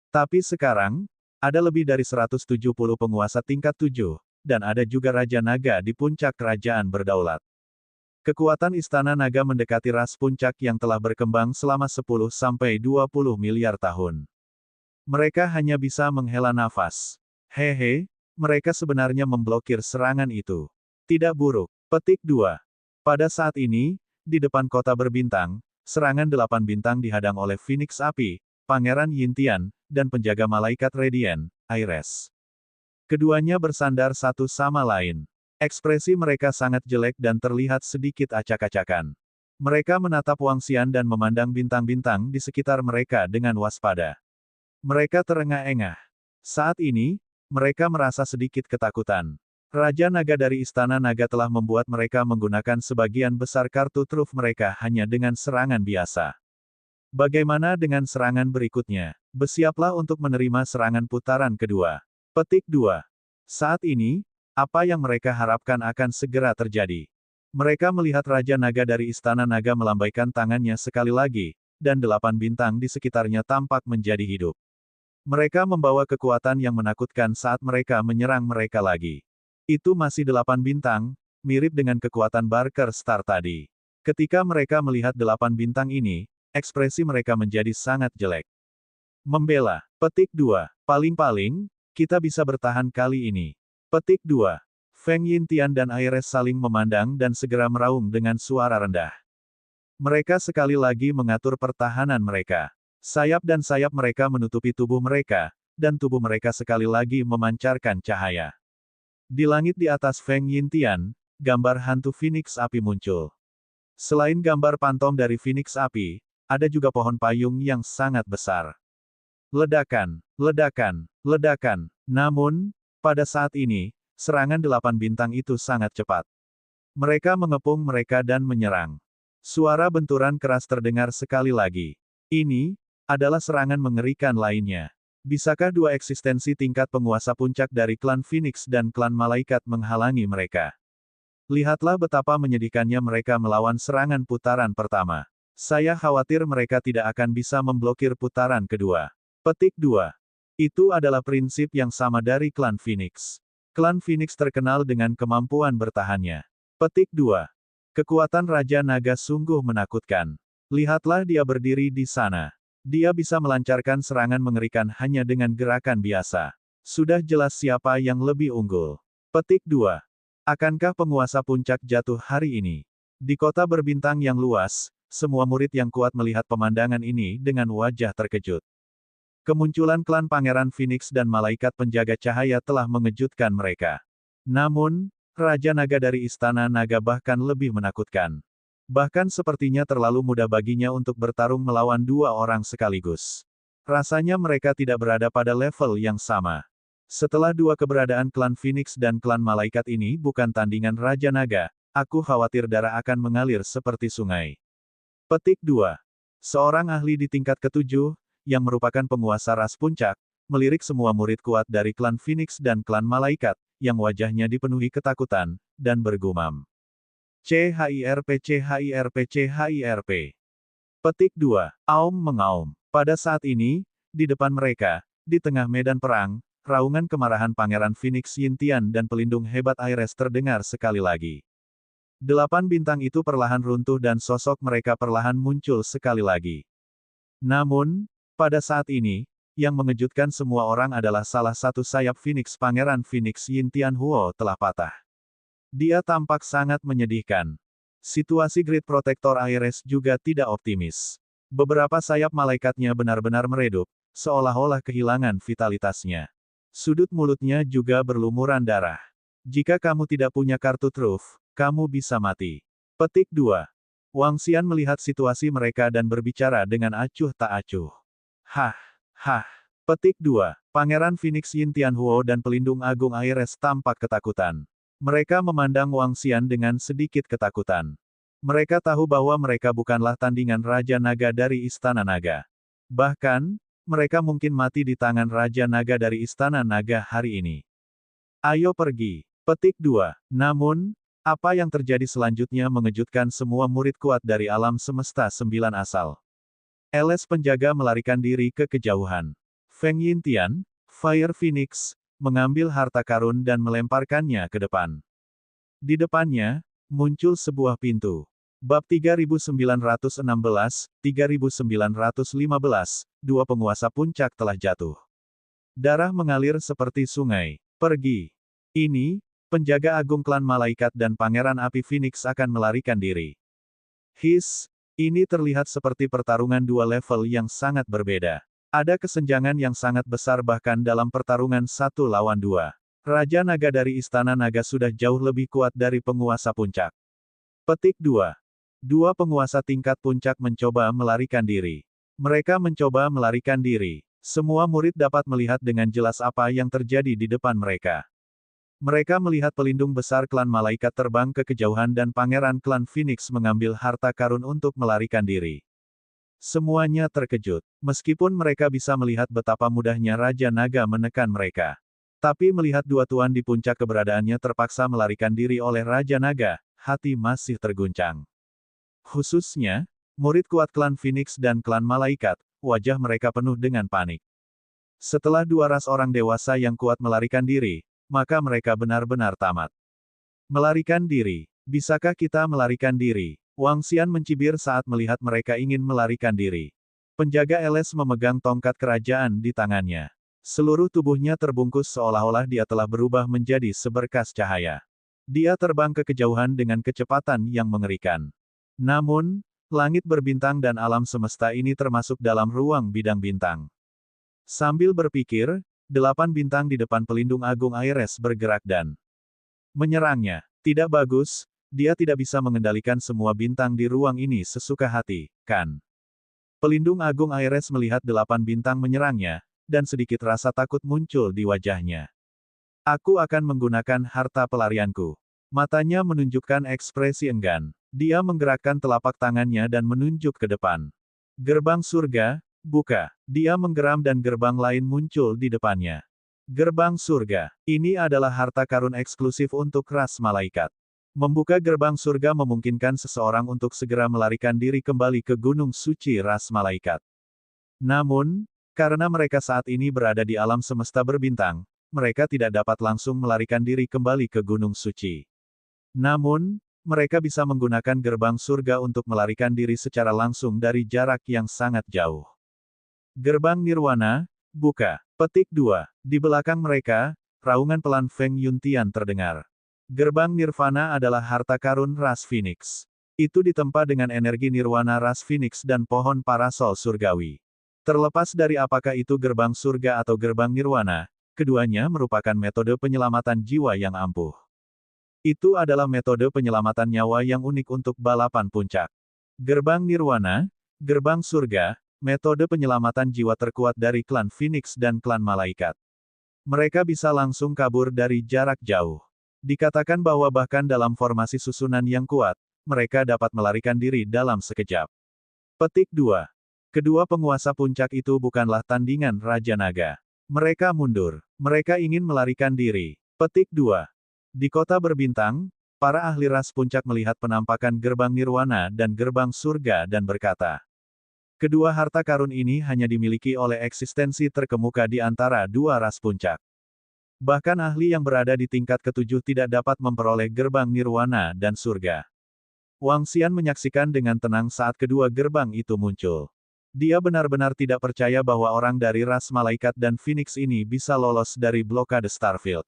S1: Tapi sekarang, ada lebih dari 170 penguasa tingkat 7, dan ada juga Raja Naga di puncak kerajaan berdaulat. Kekuatan Istana Naga mendekati ras puncak yang telah berkembang selama 10-20 miliar tahun. Mereka hanya bisa menghela nafas. Hehe, mereka sebenarnya memblokir serangan itu. Tidak buruk. Petik 2. Pada saat ini, di depan kota berbintang, serangan 8 bintang dihadang oleh Phoenix Api, Pangeran Yintian, dan penjaga malaikat Radiant, Ares. Keduanya bersandar satu sama lain. Ekspresi mereka sangat jelek dan terlihat sedikit acak-acakan. Mereka menatap Wangxian dan memandang bintang-bintang di sekitar mereka dengan waspada. Mereka terengah-engah. Saat ini, mereka merasa sedikit ketakutan. Raja Naga dari Istana Naga telah membuat mereka menggunakan sebagian besar kartu truf mereka hanya dengan serangan biasa. Bagaimana dengan serangan berikutnya? Bersiaplah untuk menerima serangan putaran kedua. Petik 2. Saat ini, apa yang mereka harapkan akan segera terjadi. Mereka melihat Raja Naga dari Istana Naga melambaikan tangannya sekali lagi, dan 8 bintang di sekitarnya tampak menjadi hidup. Mereka membawa kekuatan yang menakutkan saat mereka menyerang mereka lagi. Itu masih 8 bintang, mirip dengan kekuatan Barker Star tadi. Ketika mereka melihat 8 bintang ini, ekspresi mereka menjadi sangat jelek. Membela. Petik 2. Paling-paling, kita bisa bertahan kali ini. Petik 2. Feng Yintian dan Ares saling memandang dan segera meraung dengan suara rendah. Mereka sekali lagi mengatur pertahanan mereka. Sayap dan sayap mereka menutupi tubuh mereka, dan tubuh mereka sekali lagi memancarkan cahaya. Di langit di atas Feng Yintian, gambar hantu Phoenix Api muncul. Selain gambar pantom dari Phoenix Api, ada juga pohon payung yang sangat besar. Ledakan, ledakan, ledakan. Namun, pada saat ini, serangan 8 bintang itu sangat cepat. Mereka mengepung mereka dan menyerang. Suara benturan keras terdengar sekali lagi. Ini adalah serangan mengerikan lainnya. Bisakah dua eksistensi tingkat penguasa puncak dari klan Phoenix dan klan Malaikat menghalangi mereka? Lihatlah betapa menyedihkannya mereka melawan serangan putaran pertama. Saya khawatir mereka tidak akan bisa memblokir putaran kedua. Petik 2. Itu adalah prinsip yang sama dari klan Phoenix. Klan Phoenix terkenal dengan kemampuan bertahannya. Petik 2. Kekuatan Raja Naga sungguh menakutkan. Lihatlah dia berdiri di sana. Dia bisa melancarkan serangan mengerikan hanya dengan gerakan biasa. Sudah jelas siapa yang lebih unggul. Petik 2. Akankah penguasa puncak jatuh hari ini? Di kota berbintang yang luas, semua murid yang kuat melihat pemandangan ini dengan wajah terkejut. Kemunculan klan Pangeran Phoenix dan Malaikat Penjaga Cahaya telah mengejutkan mereka. Namun, Raja Naga dari Istana Naga bahkan lebih menakutkan. Bahkan sepertinya terlalu mudah baginya untuk bertarung melawan dua orang sekaligus. Rasanya mereka tidak berada pada level yang sama. Setelah dua keberadaan klan Phoenix dan klan Malaikat ini bukan tandingan Raja Naga, aku khawatir darah akan mengalir seperti sungai. Petik 2. Seorang ahli di tingkat ketujuh, yang merupakan penguasa ras puncak, melirik semua murid kuat dari klan Phoenix dan klan Malaikat, yang wajahnya dipenuhi ketakutan, dan bergumam. CHIRP CHIRP CHIRP. Petik 2. Aum mengaum. Pada saat ini, di depan mereka, di tengah medan perang, raungan kemarahan Pangeran Phoenix Yintian dan pelindung hebat Ares terdengar sekali lagi. 8 bintang itu perlahan runtuh dan sosok mereka perlahan muncul sekali lagi. Namun, pada saat ini, yang mengejutkan semua orang adalah salah satu sayap Phoenix Pangeran Phoenix Yintian Huo telah patah. Dia tampak sangat menyedihkan. Situasi Grid Protector Ares juga tidak optimis. Beberapa sayap malaikatnya benar-benar meredup, seolah-olah kehilangan vitalitasnya. Sudut mulutnya juga berlumuran darah. Jika kamu tidak punya kartu truf, kamu bisa mati. Petik 2. Wang Xian melihat situasi mereka dan berbicara dengan acuh tak acuh. Hah, hah. Petik 2. Pangeran Phoenix Yin Tianhuo dan Pelindung Agung Ares tampak ketakutan. Mereka memandang Wang Xian dengan sedikit ketakutan. Mereka tahu bahwa mereka bukanlah tandingan Raja Naga dari Istana Naga. Bahkan, mereka mungkin mati di tangan Raja Naga dari Istana Naga hari ini. Ayo pergi. Petik 2. Namun, apa yang terjadi selanjutnya mengejutkan semua murid kuat dari alam semesta 9 asal. LS penjaga melarikan diri ke kejauhan. Feng Yintian, Fire Phoenix, mengambil harta karun dan melemparkannya ke depan. Di depannya, muncul sebuah pintu. Bab 3916, 3915, dua penguasa puncak telah jatuh. Darah mengalir seperti sungai. Pergi. Ini, penjaga agung klan malaikat dan pangeran api Phoenix akan melarikan diri. Ini terlihat seperti pertarungan dua level yang sangat berbeda. Ada kesenjangan yang sangat besar bahkan dalam pertarungan 1 lawan 2. Raja Naga dari Istana Naga sudah jauh lebih kuat dari penguasa puncak. Petik 2. Dua penguasa tingkat puncak mencoba melarikan diri. Mereka mencoba melarikan diri. Semua murid dapat melihat dengan jelas apa yang terjadi di depan mereka. Mereka melihat pelindung besar klan malaikat terbang ke kejauhan dan pangeran klan Phoenix mengambil harta karun untuk melarikan diri. Semuanya terkejut, meskipun mereka bisa melihat betapa mudahnya Raja Naga menekan mereka. Tapi melihat dua tuan di puncak keberadaannya terpaksa melarikan diri oleh Raja Naga, hati masih terguncang. Khususnya, murid kuat klan Phoenix dan klan Malaikat, wajah mereka penuh dengan panik. Setelah dua ras orang dewasa yang kuat melarikan diri, maka mereka benar-benar tamat. Melarikan diri. Bisakah kita melarikan diri? Wang Xian mencibir saat melihat mereka ingin melarikan diri. Penjaga LS memegang tongkat kerajaan di tangannya. Seluruh tubuhnya terbungkus seolah-olah dia telah berubah menjadi seberkas cahaya. Dia terbang ke kejauhan dengan kecepatan yang mengerikan. Namun, langit berbintang dan alam semesta ini termasuk dalam ruang bidang bintang. Sambil berpikir, 8 bintang di depan pelindung agung Ares bergerak dan menyerangnya. Tidak bagus. Dia tidak bisa mengendalikan semua bintang di ruang ini sesuka hati, kan? Pelindung agung Ares melihat 8 bintang menyerangnya, dan sedikit rasa takut muncul di wajahnya. Aku akan menggunakan harta pelarianku. Matanya menunjukkan ekspresi enggan. Dia menggerakkan telapak tangannya dan menunjuk ke depan. Gerbang surga, buka. Dia menggeram dan gerbang lain muncul di depannya. Gerbang surga. Ini adalah harta karun eksklusif untuk ras malaikat. Membuka gerbang surga memungkinkan seseorang untuk segera melarikan diri kembali ke gunung suci ras malaikat. Namun, karena mereka saat ini berada di alam semesta berbintang, mereka tidak dapat langsung melarikan diri kembali ke gunung suci. Namun, mereka bisa menggunakan gerbang surga untuk melarikan diri secara langsung dari jarak yang sangat jauh. Gerbang Nirwana, buka. Petik 2. Di belakang mereka, raungan pelan Feng Yuntian terdengar. Gerbang Nirvana adalah harta karun ras Phoenix. Itu ditempa dengan energi nirwana ras Phoenix dan pohon parasol surgawi. Terlepas dari apakah itu gerbang surga atau gerbang nirwana, keduanya merupakan metode penyelamatan jiwa yang ampuh. Itu adalah metode penyelamatan nyawa yang unik untuk balapan puncak. Gerbang nirwana, gerbang surga, metode penyelamatan jiwa terkuat dari klan Phoenix dan klan malaikat. Mereka bisa langsung kabur dari jarak jauh. Dikatakan bahwa bahkan dalam formasi susunan yang kuat, mereka dapat melarikan diri dalam sekejap. Petik 2. Kedua penguasa puncak itu bukanlah tandingan Raja Naga. Mereka mundur. Mereka ingin melarikan diri. Petik 2. Di kota berbintang, para ahli ras puncak melihat penampakan gerbang nirwana dan gerbang surga dan berkata, kedua harta karun ini hanya dimiliki oleh eksistensi terkemuka di antara dua ras puncak. Bahkan ahli yang berada di tingkat ketujuh tidak dapat memperoleh gerbang nirwana dan surga. Wang Xian menyaksikan dengan tenang saat kedua gerbang itu muncul. Dia benar-benar tidak percaya bahwa orang dari ras malaikat dan Phoenix ini bisa lolos dari blokade Starfield.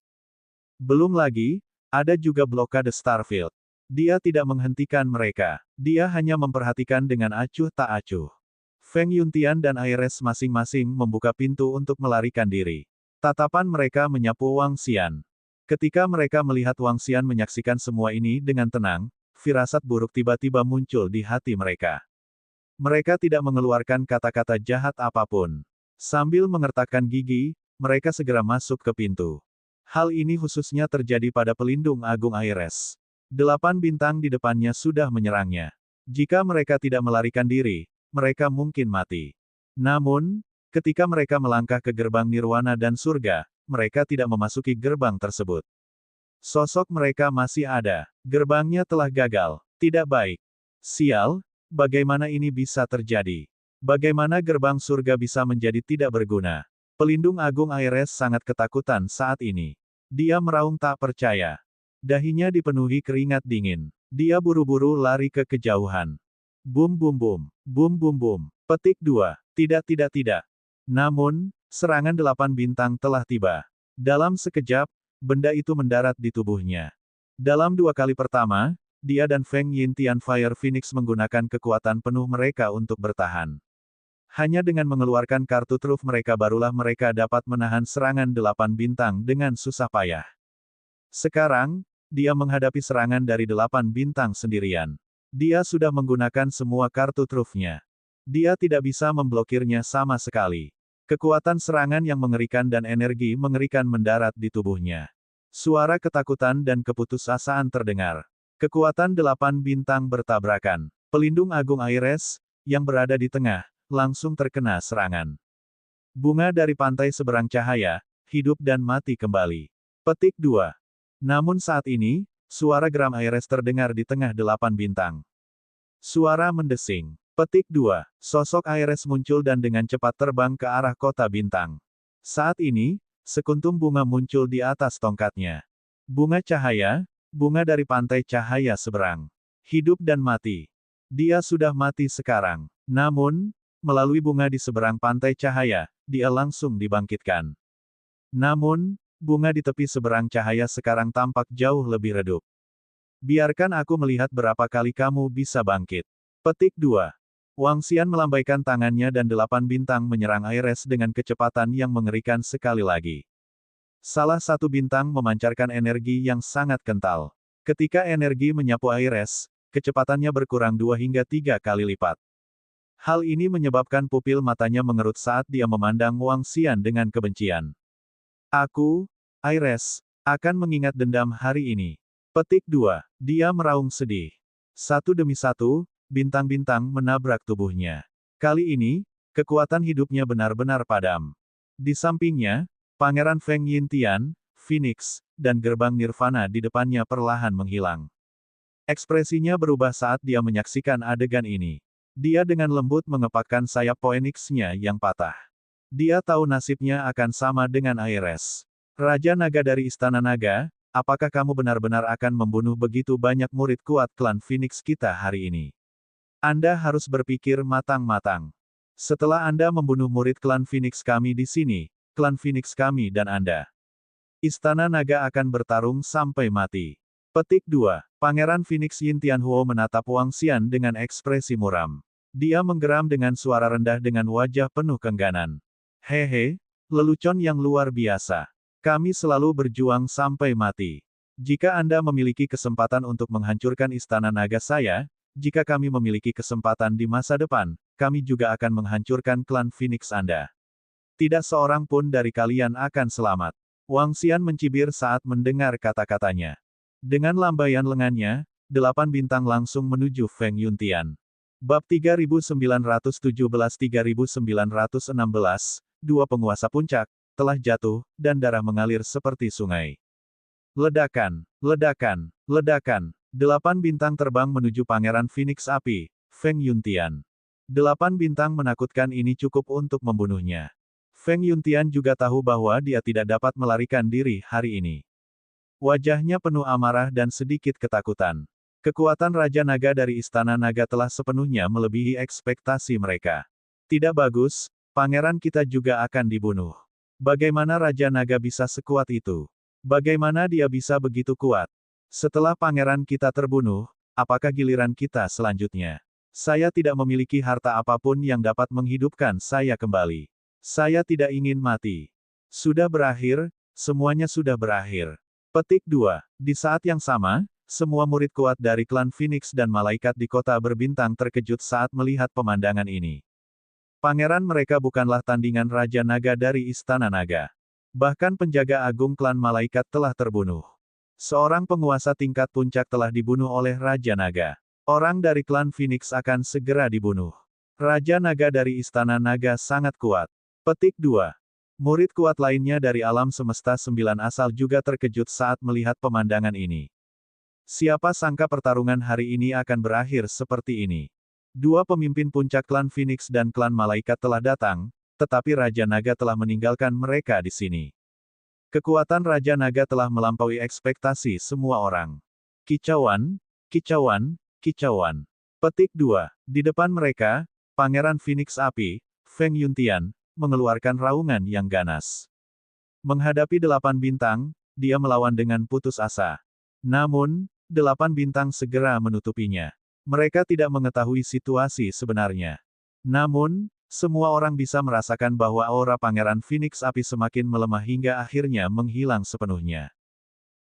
S1: Belum lagi, Ada juga blokade Starfield. Dia tidak menghentikan mereka. Dia hanya memperhatikan dengan acuh tak acuh. Feng Yuntian dan Aires masing-masing membuka pintu untuk melarikan diri. Tatapan mereka menyapu Wang Xian. Ketika mereka melihat Wang Xian menyaksikan semua ini dengan tenang, firasat buruk tiba-tiba muncul di hati mereka. Mereka tidak mengeluarkan kata-kata jahat apapun. Sambil mengertakkan gigi, mereka segera masuk ke pintu. Hal ini khususnya terjadi pada pelindung agung Aires. 8 bintang di depannya sudah menyerangnya. Jika mereka tidak melarikan diri, mereka mungkin mati. Namun, ketika mereka melangkah ke gerbang nirwana dan surga, mereka tidak memasuki gerbang tersebut. Sosok mereka masih ada. Gerbangnya telah gagal. Tidak baik. Sial, bagaimana ini bisa terjadi? Bagaimana gerbang surga bisa menjadi tidak berguna? Pelindung agung Aires sangat ketakutan saat ini. Dia meraung tak percaya. Dahinya dipenuhi keringat dingin. Dia buru-buru lari ke kejauhan. Bum bum bum. Bum bum bum. Petik 2. Tidak. Namun, serangan 8 bintang telah tiba. Dalam sekejap, benda itu mendarat di tubuhnya. Dalam 2 kali pertama, dia dan Feng Yintian Fire Phoenix menggunakan kekuatan penuh mereka untuk bertahan. Hanya dengan mengeluarkan kartu truf mereka barulah mereka dapat menahan serangan 8 bintang dengan susah payah. Sekarang, dia menghadapi serangan dari 8 bintang sendirian. Dia sudah menggunakan semua kartu trufnya. Dia tidak bisa memblokirnya sama sekali. Kekuatan serangan yang mengerikan dan energi mengerikan mendarat di tubuhnya. Suara ketakutan dan keputusasaan terdengar. Kekuatan 8 bintang bertabrakan. Pelindung agung Aires, yang berada di tengah, langsung terkena serangan. Bunga dari pantai seberang cahaya, hidup dan mati kembali. Petik 2. Namun saat ini, suara geram Aires terdengar di tengah 8 bintang. Suara mendesing. Petik 2. Sosok Aires muncul dan dengan cepat terbang ke arah kota bintang. Saat ini, sekuntum bunga muncul di atas tongkatnya. Bunga cahaya, bunga dari pantai cahaya seberang. Hidup dan mati. Dia sudah mati sekarang. Namun, melalui bunga di seberang pantai cahaya, dia langsung dibangkitkan. Namun, bunga di tepi seberang cahaya sekarang tampak jauh lebih redup. Biarkan aku melihat berapa kali kamu bisa bangkit. Petik 2. Wang Xian melambaikan tangannya dan 8 bintang menyerang Aires dengan kecepatan yang mengerikan sekali lagi. Salah satu bintang memancarkan energi yang sangat kental. Ketika energi menyapu Aires, kecepatannya berkurang 2 hingga 3 kali lipat. Hal ini menyebabkan pupil matanya mengerut saat dia memandang Wang Xian dengan kebencian. Aku, Aires, akan mengingat dendam hari ini. Petik 2. Dia meraung sedih. Satu demi satu, bintang-bintang menabrak tubuhnya. Kali ini, kekuatan hidupnya benar-benar padam. Di sampingnya, Pangeran Feng Yintian, Phoenix, dan gerbang Nirvana di depannya perlahan menghilang. Ekspresinya berubah saat dia menyaksikan adegan ini. Dia dengan lembut mengepakkan sayap Phoenix-nya yang patah. Dia tahu nasibnya akan sama dengan Aires. Raja Naga dari Istana Naga, apakah kamu benar-benar akan membunuh begitu banyak murid kuat klan Phoenix kita hari ini? Anda harus berpikir matang-matang. Setelah Anda membunuh murid klan Phoenix kami di sini, klan Phoenix kami dan Anda. Istana Naga akan bertarung sampai mati. Petik 2. Pangeran Phoenix Yin Tianhuo menatap Wang Xian dengan ekspresi muram. Dia menggeram dengan suara rendah dengan wajah penuh keengganan. Hehe, lelucon yang luar biasa. Kami selalu berjuang sampai mati. Jika Anda memiliki kesempatan untuk menghancurkan Istana Naga saya, jika kami memiliki kesempatan di masa depan, kami juga akan menghancurkan klan Phoenix Anda. Tidak seorang pun dari kalian akan selamat. Wang Xian mencibir saat mendengar kata-katanya. Dengan lambaian lengannya, 8 bintang langsung menuju Feng Yuntian. Bab 3916-3916, dua penguasa puncak, telah jatuh, dan darah mengalir seperti sungai. Ledakan, ledakan, ledakan. 8 bintang terbang menuju Pangeran Phoenix Api, Feng Yuntian. 8 bintang menakutkan ini cukup untuk membunuhnya. Feng Yuntian juga tahu bahwa dia tidak dapat melarikan diri hari ini. Wajahnya penuh amarah dan sedikit ketakutan. Kekuatan Raja Naga dari Istana Naga telah sepenuhnya melebihi ekspektasi mereka. Tidak bagus, pangeran kita juga akan dibunuh. Bagaimana Raja Naga bisa sekuat itu? Bagaimana dia bisa begitu kuat? Setelah pangeran kita terbunuh, apakah giliran kita selanjutnya? Saya tidak memiliki harta apapun yang dapat menghidupkan saya kembali. Saya tidak ingin mati. Sudah berakhir, semuanya sudah berakhir. Petik 2. Di saat yang sama, semua murid kuat dari klan Phoenix dan malaikat di kota berbintang terkejut saat melihat pemandangan ini. Pangeran mereka bukanlah tandingan Raja Naga dari Istana Naga. Bahkan penjaga agung klan malaikat telah terbunuh. Seorang penguasa tingkat puncak telah dibunuh oleh Raja Naga. Orang dari klan Phoenix akan segera dibunuh. Raja Naga dari Istana Naga sangat kuat. Petik 2. Murid kuat lainnya dari alam semesta 9 asal juga terkejut saat melihat pemandangan ini. Siapa sangka pertarungan hari ini akan berakhir seperti ini. Dua pemimpin puncak klan Phoenix dan klan malaikat telah datang, tetapi Raja Naga telah meninggalkan mereka di sini. Kekuatan Raja Naga telah melampaui ekspektasi semua orang. Kicauan, kicauan, kicauan. Petik 2. Di depan mereka, Pangeran Phoenix Api, Feng Yuntian, mengeluarkan raungan yang ganas. Menghadapi 8 bintang, dia melawan dengan putus asa. Namun, 8 bintang segera menutupinya. Mereka tidak mengetahui situasi sebenarnya. Namun, semua orang bisa merasakan bahwa aura Pangeran Phoenix Api semakin melemah hingga akhirnya menghilang sepenuhnya.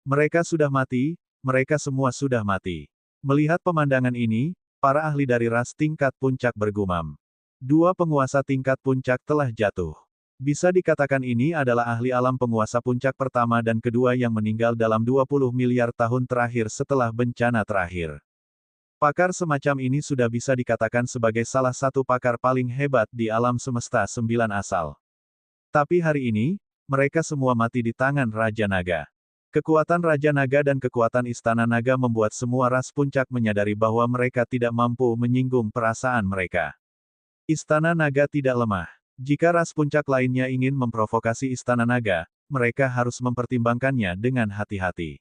S1: Mereka sudah mati, mereka semua sudah mati. Melihat pemandangan ini, para ahli dari ras tingkat puncak bergumam. Dua penguasa tingkat puncak telah jatuh. Bisa dikatakan ini adalah ahli alam penguasa puncak pertama dan kedua yang meninggal dalam 20 miliar tahun terakhir setelah bencana terakhir. Pakar semacam ini sudah bisa dikatakan sebagai salah satu pakar paling hebat di alam semesta 9 asal. Tapi hari ini, mereka semua mati di tangan Raja Naga. Kekuatan Raja Naga dan kekuatan Istana Naga membuat semua ras puncak menyadari bahwa mereka tidak mampu menyinggung perasaan mereka. Istana Naga tidak lemah. Jika ras puncak lainnya ingin memprovokasi Istana Naga, mereka harus mempertimbangkannya dengan hati-hati.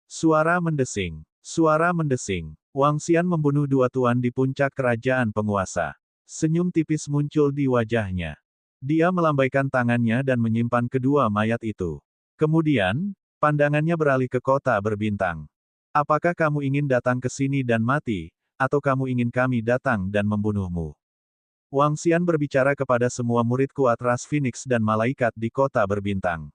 S1: Suara mendesing. Suara mendesing. Wang Xian membunuh dua tuan di puncak kerajaan penguasa. Senyum tipis muncul di wajahnya. Dia melambaikan tangannya dan menyimpan kedua mayat itu. Kemudian, pandangannya beralih ke kota berbintang. Apakah kamu ingin datang ke sini dan mati, atau kamu ingin kami datang dan membunuhmu? Wang Xian berbicara kepada semua murid kuat ras Phoenix dan malaikat di kota berbintang.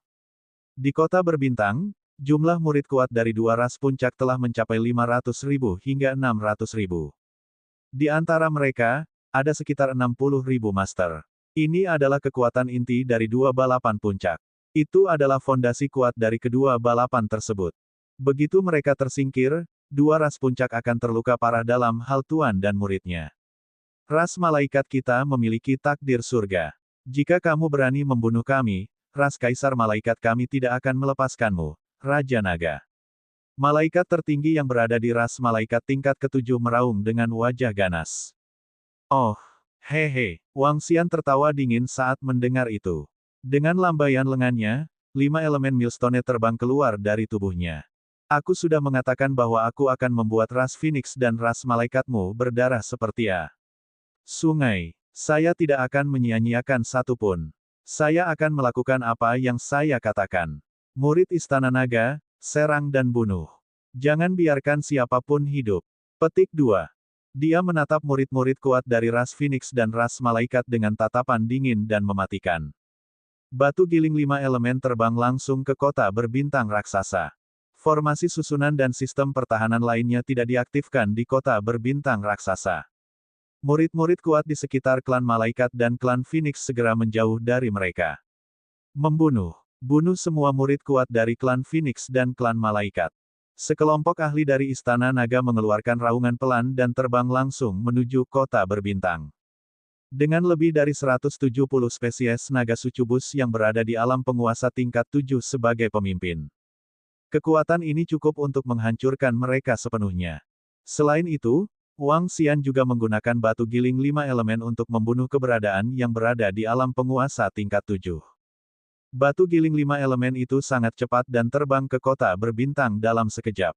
S1: Di kota berbintang, jumlah murid kuat dari dua ras puncak telah mencapai 500.000 hingga 600.000. Di antara mereka, ada sekitar 60.000 master. Ini adalah kekuatan inti dari dua balapan puncak. Itu adalah fondasi kuat dari kedua balapan tersebut. Begitu mereka tersingkir, dua ras puncak akan terluka parah dalam hal tuan dan muridnya. Ras malaikat kita memiliki takdir surga. Jika kamu berani membunuh kami, ras kaisar malaikat kami tidak akan melepaskanmu, Raja Naga. Malaikat tertinggi yang berada di ras malaikat tingkat ketujuh meraung dengan wajah ganas. Oh, hehe, Wang Xian tertawa dingin saat mendengar itu. Dengan lambaian lengannya, 5 elemen millstone terbang keluar dari tubuhnya. Aku sudah mengatakan bahwa aku akan membuat ras Phoenix dan ras malaikatmu berdarah seperti sungai. Saya tidak akan menyia-nyiakan satu pun. Saya akan melakukan apa yang saya katakan. Murid Istana Naga, serang dan bunuh. Jangan biarkan siapapun hidup. Petik 2. Dia menatap murid-murid kuat dari ras Phoenix dan ras malaikat dengan tatapan dingin dan mematikan. Batu giling 5 elemen terbang langsung ke kota berbintang raksasa. Formasi susunan dan sistem pertahanan lainnya tidak diaktifkan di kota berbintang raksasa. Murid-murid kuat di sekitar klan malaikat dan klan Phoenix segera menjauh dari mereka. Membunuh. Bunuh semua murid kuat dari klan Phoenix dan klan malaikat. Sekelompok ahli dari Istana Naga mengeluarkan raungan pelan dan terbang langsung menuju kota berbintang. Dengan lebih dari 170 spesies naga sucubus yang berada di alam penguasa tingkat 7 sebagai pemimpin. Kekuatan ini cukup untuk menghancurkan mereka sepenuhnya. Selain itu, Wang Xian juga menggunakan batu giling 5 elemen untuk membunuh keberadaan yang berada di alam penguasa tingkat 7. Batu giling 5 elemen itu sangat cepat dan terbang ke kota berbintang dalam sekejap.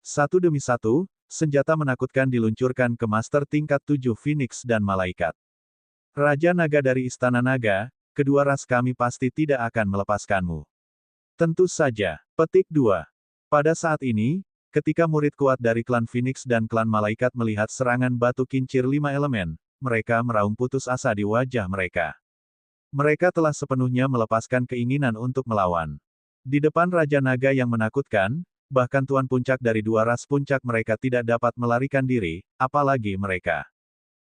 S1: Satu demi satu, senjata menakutkan diluncurkan ke master tingkat 7 Phoenix dan malaikat. Raja Naga dari Istana Naga, kedua ras kami pasti tidak akan melepaskanmu. Tentu saja. Petik 2. Pada saat ini, Ketika murid kuat dari klan Phoenix dan klan Malaikat melihat serangan batu kincir 5 elemen, mereka meraung putus asa di wajah mereka. Mereka telah sepenuhnya melepaskan keinginan untuk melawan. Di depan Raja Naga yang menakutkan, bahkan Tuan Puncak dari dua ras puncak mereka tidak dapat melarikan diri, apalagi mereka.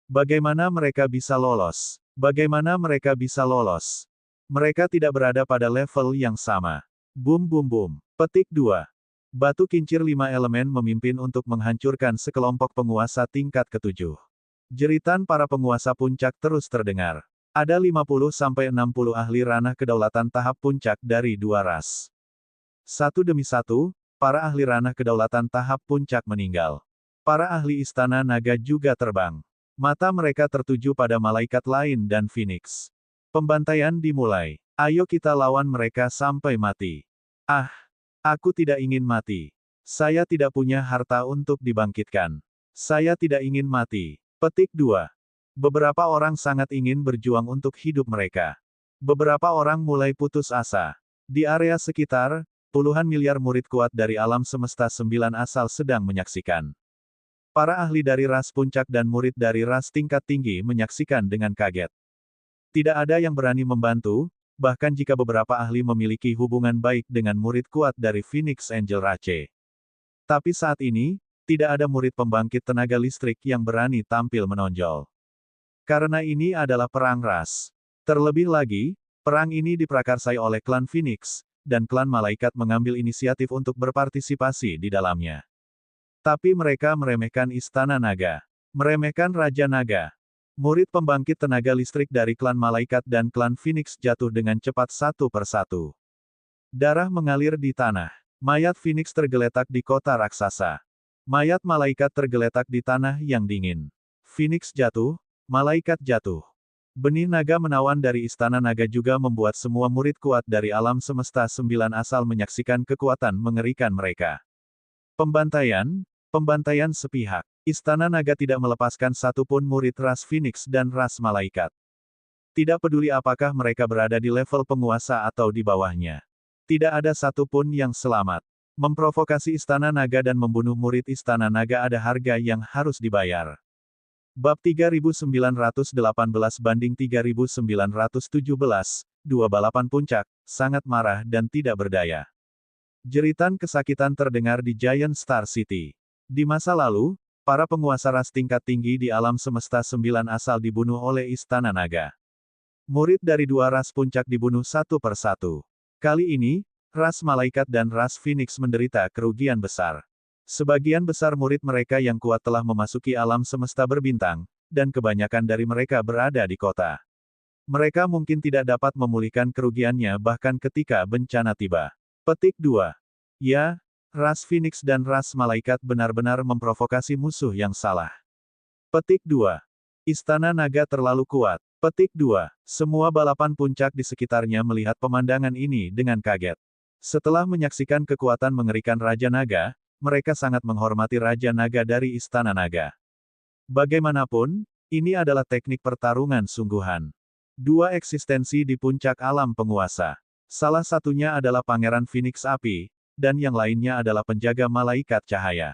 S1: Bagaimana mereka bisa lolos? Bagaimana mereka bisa lolos? Mereka tidak berada pada level yang sama. Boom boom boom. Petik 2. Batu kincir 5 elemen memimpin untuk menghancurkan sekelompok penguasa tingkat ke-7. Jeritan para penguasa puncak terus terdengar. Ada 50-60 ahli ranah kedaulatan tahap puncak dari dua ras. Satu demi satu, para ahli ranah kedaulatan tahap puncak meninggal. Para ahli istana naga juga terbang. Mata mereka tertuju pada malaikat lain dan Phoenix. Pembantaian dimulai. Ayo kita lawan mereka sampai mati. Ah! Aku tidak ingin mati. Saya tidak punya harta untuk dibangkitkan. Saya tidak ingin mati. Petik 2. Beberapa orang sangat ingin berjuang untuk hidup mereka. Beberapa orang mulai putus asa. Di area sekitar, puluhan miliar murid kuat dari alam semesta 9 asal sedang menyaksikan. Para ahli dari ras puncak dan murid dari ras tingkat tinggi menyaksikan dengan kaget. Tidak ada yang berani membantu, bahkan jika beberapa ahli memiliki hubungan baik dengan murid kuat dari Phoenix Angel Rache. Tapi saat ini, tidak ada murid pembangkit tenaga listrik yang berani tampil menonjol. Karena ini adalah perang ras. Terlebih lagi, perang ini diprakarsai oleh klan Phoenix, dan klan Malaikat mengambil inisiatif untuk berpartisipasi di dalamnya. Tapi mereka meremehkan Istana Naga. Meremehkan Raja Naga. Murid pembangkit tenaga listrik dari klan Malaikat dan klan Phoenix jatuh dengan cepat satu persatu. Darah mengalir di tanah. Mayat Phoenix tergeletak di kota raksasa. Mayat Malaikat tergeletak di tanah yang dingin. Phoenix jatuh, Malaikat jatuh. Benih naga menawan dari Istana Naga juga membuat semua murid kuat dari alam semesta 9 asal menyaksikan kekuatan mengerikan mereka. Pembantaian sepihak. Istana Naga tidak melepaskan satupun murid ras Phoenix dan ras Malaikat. Tidak peduli apakah mereka berada di level penguasa atau di bawahnya. Tidak ada satupun yang selamat. Memprovokasi Istana Naga dan membunuh murid Istana Naga ada harga yang harus dibayar. Bab 3918 banding 3917, dua balapan puncak, sangat marah dan tidak berdaya. Jeritan kesakitan terdengar di Giant Star City. Di masa lalu, para penguasa ras tingkat tinggi di alam semesta 9 asal dibunuh oleh Istana Naga. Murid dari dua ras puncak dibunuh satu persatu. Kali ini, ras Malaikat dan ras Phoenix menderita kerugian besar. Sebagian besar murid mereka yang kuat telah memasuki alam semesta berbintang, dan kebanyakan dari mereka berada di kota. Mereka mungkin tidak dapat memulihkan kerugiannya bahkan ketika bencana tiba. Petik 2. Ya, ras Phoenix dan ras Malaikat benar-benar memprovokasi musuh yang salah. Petik 2. Istana Naga terlalu kuat. Petik 2. Semua balapan puncak di sekitarnya melihat pemandangan ini dengan kaget. Setelah menyaksikan kekuatan mengerikan Raja Naga, mereka sangat menghormati Raja Naga dari Istana Naga. Bagaimanapun, ini adalah teknik pertarungan sungguhan. Dua eksistensi di puncak alam penguasa. Salah satunya adalah Pangeran Phoenix Api, dan yang lainnya adalah penjaga malaikat cahaya.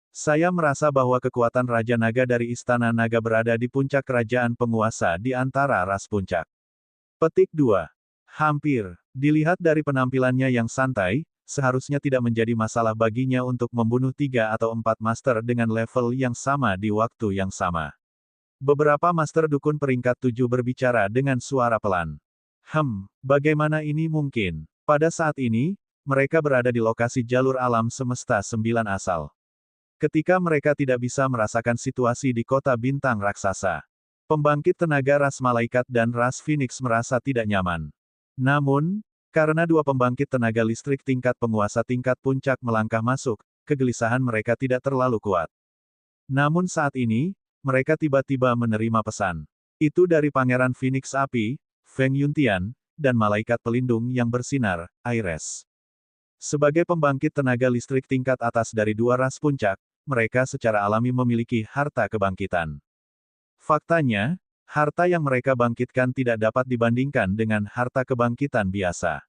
S1: Saya merasa bahwa kekuatan Raja Naga dari Istana Naga berada di puncak kerajaan penguasa di antara ras puncak. Petik 2. Hampir. Dilihat dari penampilannya yang santai, seharusnya tidak menjadi masalah baginya untuk membunuh 3 atau 4 master dengan level yang sama di waktu yang sama. Beberapa master dukun peringkat 7 berbicara dengan suara pelan. Bagaimana ini mungkin? Pada saat ini, mereka berada di lokasi jalur alam semesta 9 asal. Ketika mereka tidak bisa merasakan situasi di kota bintang raksasa, pembangkit tenaga ras Malaikat dan ras Phoenix merasa tidak nyaman. Namun, karena dua pembangkit tenaga listrik tingkat penguasa tingkat puncak melangkah masuk, kegelisahan mereka tidak terlalu kuat. Namun saat ini, mereka tiba-tiba menerima pesan. Itu dari Pangeran Phoenix Api, Feng Yuntian, dan Malaikat Pelindung yang bersinar, Aires. Sebagai pembangkit tenaga listrik tingkat atas dari dua ras puncak, mereka secara alami memiliki harta kebangkitan. Faktanya, harta yang mereka bangkitkan tidak dapat dibandingkan dengan harta kebangkitan biasa.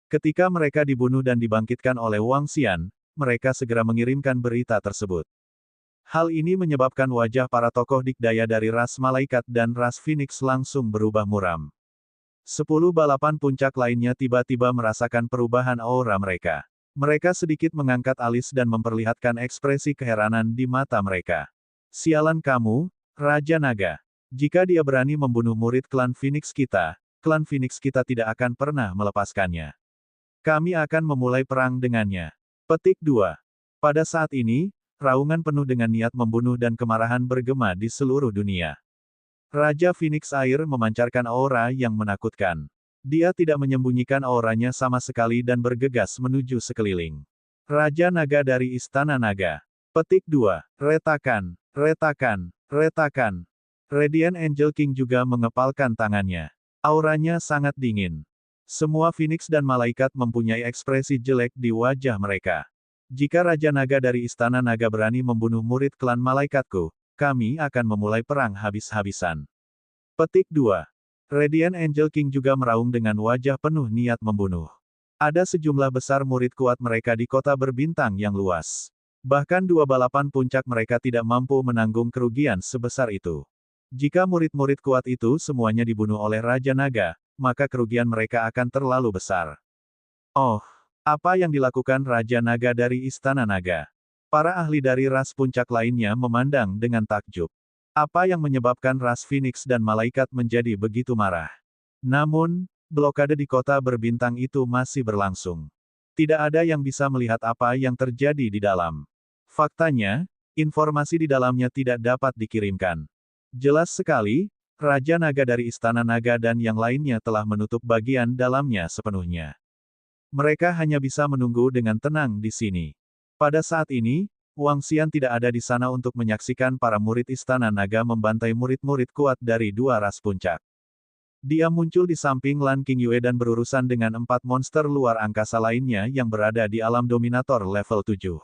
S1: Ketika mereka dibunuh dan dibangkitkan oleh Wang Xian, mereka segera mengirimkan berita tersebut. Hal ini menyebabkan wajah para tokoh dikdaya dari ras malaikat dan ras Phoenix langsung berubah muram. 10 balapan puncak lainnya tiba-tiba merasakan perubahan aura mereka. Mereka sedikit mengangkat alis dan memperlihatkan ekspresi keheranan di mata mereka. Sialan kamu, Raja Naga. Jika dia berani membunuh murid klan Phoenix kita tidak akan pernah melepaskannya. Kami akan memulai perang dengannya. Petik 2. Pada saat ini, raungan penuh dengan niat membunuh dan kemarahan bergema di seluruh dunia. Raja Phoenix Air memancarkan aura yang menakutkan. Dia tidak menyembunyikan auranya sama sekali dan bergegas menuju sekeliling. Raja Naga dari Istana Naga. Petik 2. Retakan, retakan, retakan. Radiant Angel King juga mengepalkan tangannya. Auranya sangat dingin. Semua Phoenix dan malaikat mempunyai ekspresi jelek di wajah mereka. Jika Raja Naga dari Istana Naga berani membunuh murid klan malaikatku, kami akan memulai perang habis-habisan. Petik 2. Radiant Angel King juga meraung dengan wajah penuh niat membunuh. Ada sejumlah besar murid kuat mereka di kota berbintang yang luas. Bahkan 2 balapan puncak mereka tidak mampu menanggung kerugian sebesar itu. Jika murid-murid kuat itu semuanya dibunuh oleh Raja Naga, maka kerugian mereka akan terlalu besar. Oh, apa yang dilakukan Raja Naga dari Istana Naga? Para ahli dari ras puncak lainnya memandang dengan takjub. Apa yang menyebabkan ras Phoenix dan malaikat menjadi begitu marah? Namun, blokade di kota berbintang itu masih berlangsung. Tidak ada yang bisa melihat apa yang terjadi di dalam. Faktanya, informasi di dalamnya tidak dapat dikirimkan. Jelas sekali, Raja Naga dari Istana Naga dan yang lainnya telah menutup bagian dalamnya sepenuhnya. Mereka hanya bisa menunggu dengan tenang di sini. Pada saat ini, Wang Xian tidak ada di sana untuk menyaksikan para murid Istana Naga membantai murid-murid kuat dari 2 ras puncak. Dia muncul di samping Lan Qingyue dan berurusan dengan 4 monster luar angkasa lainnya yang berada di alam dominator level 7.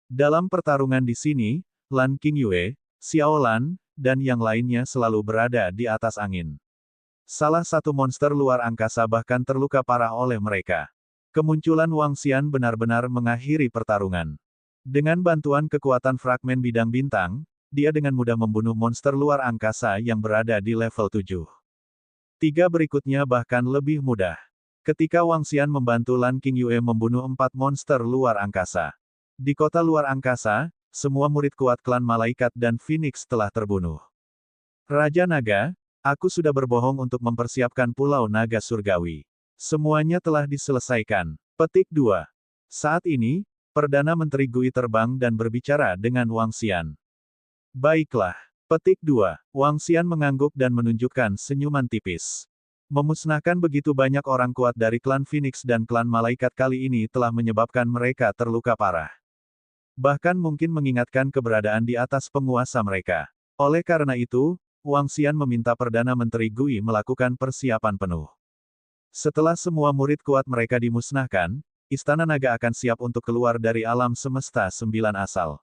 S1: Dalam pertarungan di sini, Lan Qingyue, Xiao Lan, dan yang lainnya selalu berada di atas angin. Salah satu monster luar angkasa bahkan terluka parah oleh mereka. Kemunculan Wang Xian benar-benar mengakhiri pertarungan. Dengan bantuan kekuatan fragmen bidang bintang, dia dengan mudah membunuh monster luar angkasa yang berada di level 7. 3 berikutnya bahkan lebih mudah. Ketika Wang Xian membantu Lan Qingyue membunuh 4 monster luar angkasa. Di kota luar angkasa, semua murid kuat klan malaikat dan Phoenix telah terbunuh. Raja Naga, aku sudah berbohong untuk mempersiapkan Pulau Naga Surgawi. Semuanya telah diselesaikan. Petik 2. Saat ini, Perdana Menteri Gui terbang dan berbicara dengan Wang Xian. Baiklah. Petik 2. Wang Xian mengangguk dan menunjukkan senyuman tipis. Memusnahkan begitu banyak orang kuat dari klan Phoenix dan klan malaikat kali ini telah menyebabkan mereka terluka parah. Bahkan mungkin mengingatkan keberadaan di atas penguasa mereka. Oleh karena itu, Wang Xian meminta Perdana Menteri Gui melakukan persiapan penuh. Setelah semua murid kuat mereka dimusnahkan, Istana Naga akan siap untuk keluar dari alam semesta 9 asal.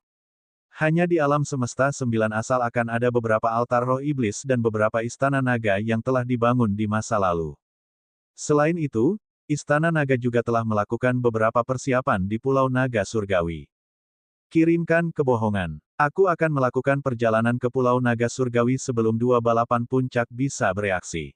S1: Hanya di alam semesta 9 asal akan ada beberapa altar roh iblis dan beberapa Istana Naga yang telah dibangun di masa lalu. Selain itu, Istana Naga juga telah melakukan beberapa persiapan di Pulau Naga Surgawi. Kirimkan kebohongan. Aku akan melakukan perjalanan ke Pulau Naga Surgawi sebelum 2 balapan puncak bisa bereaksi.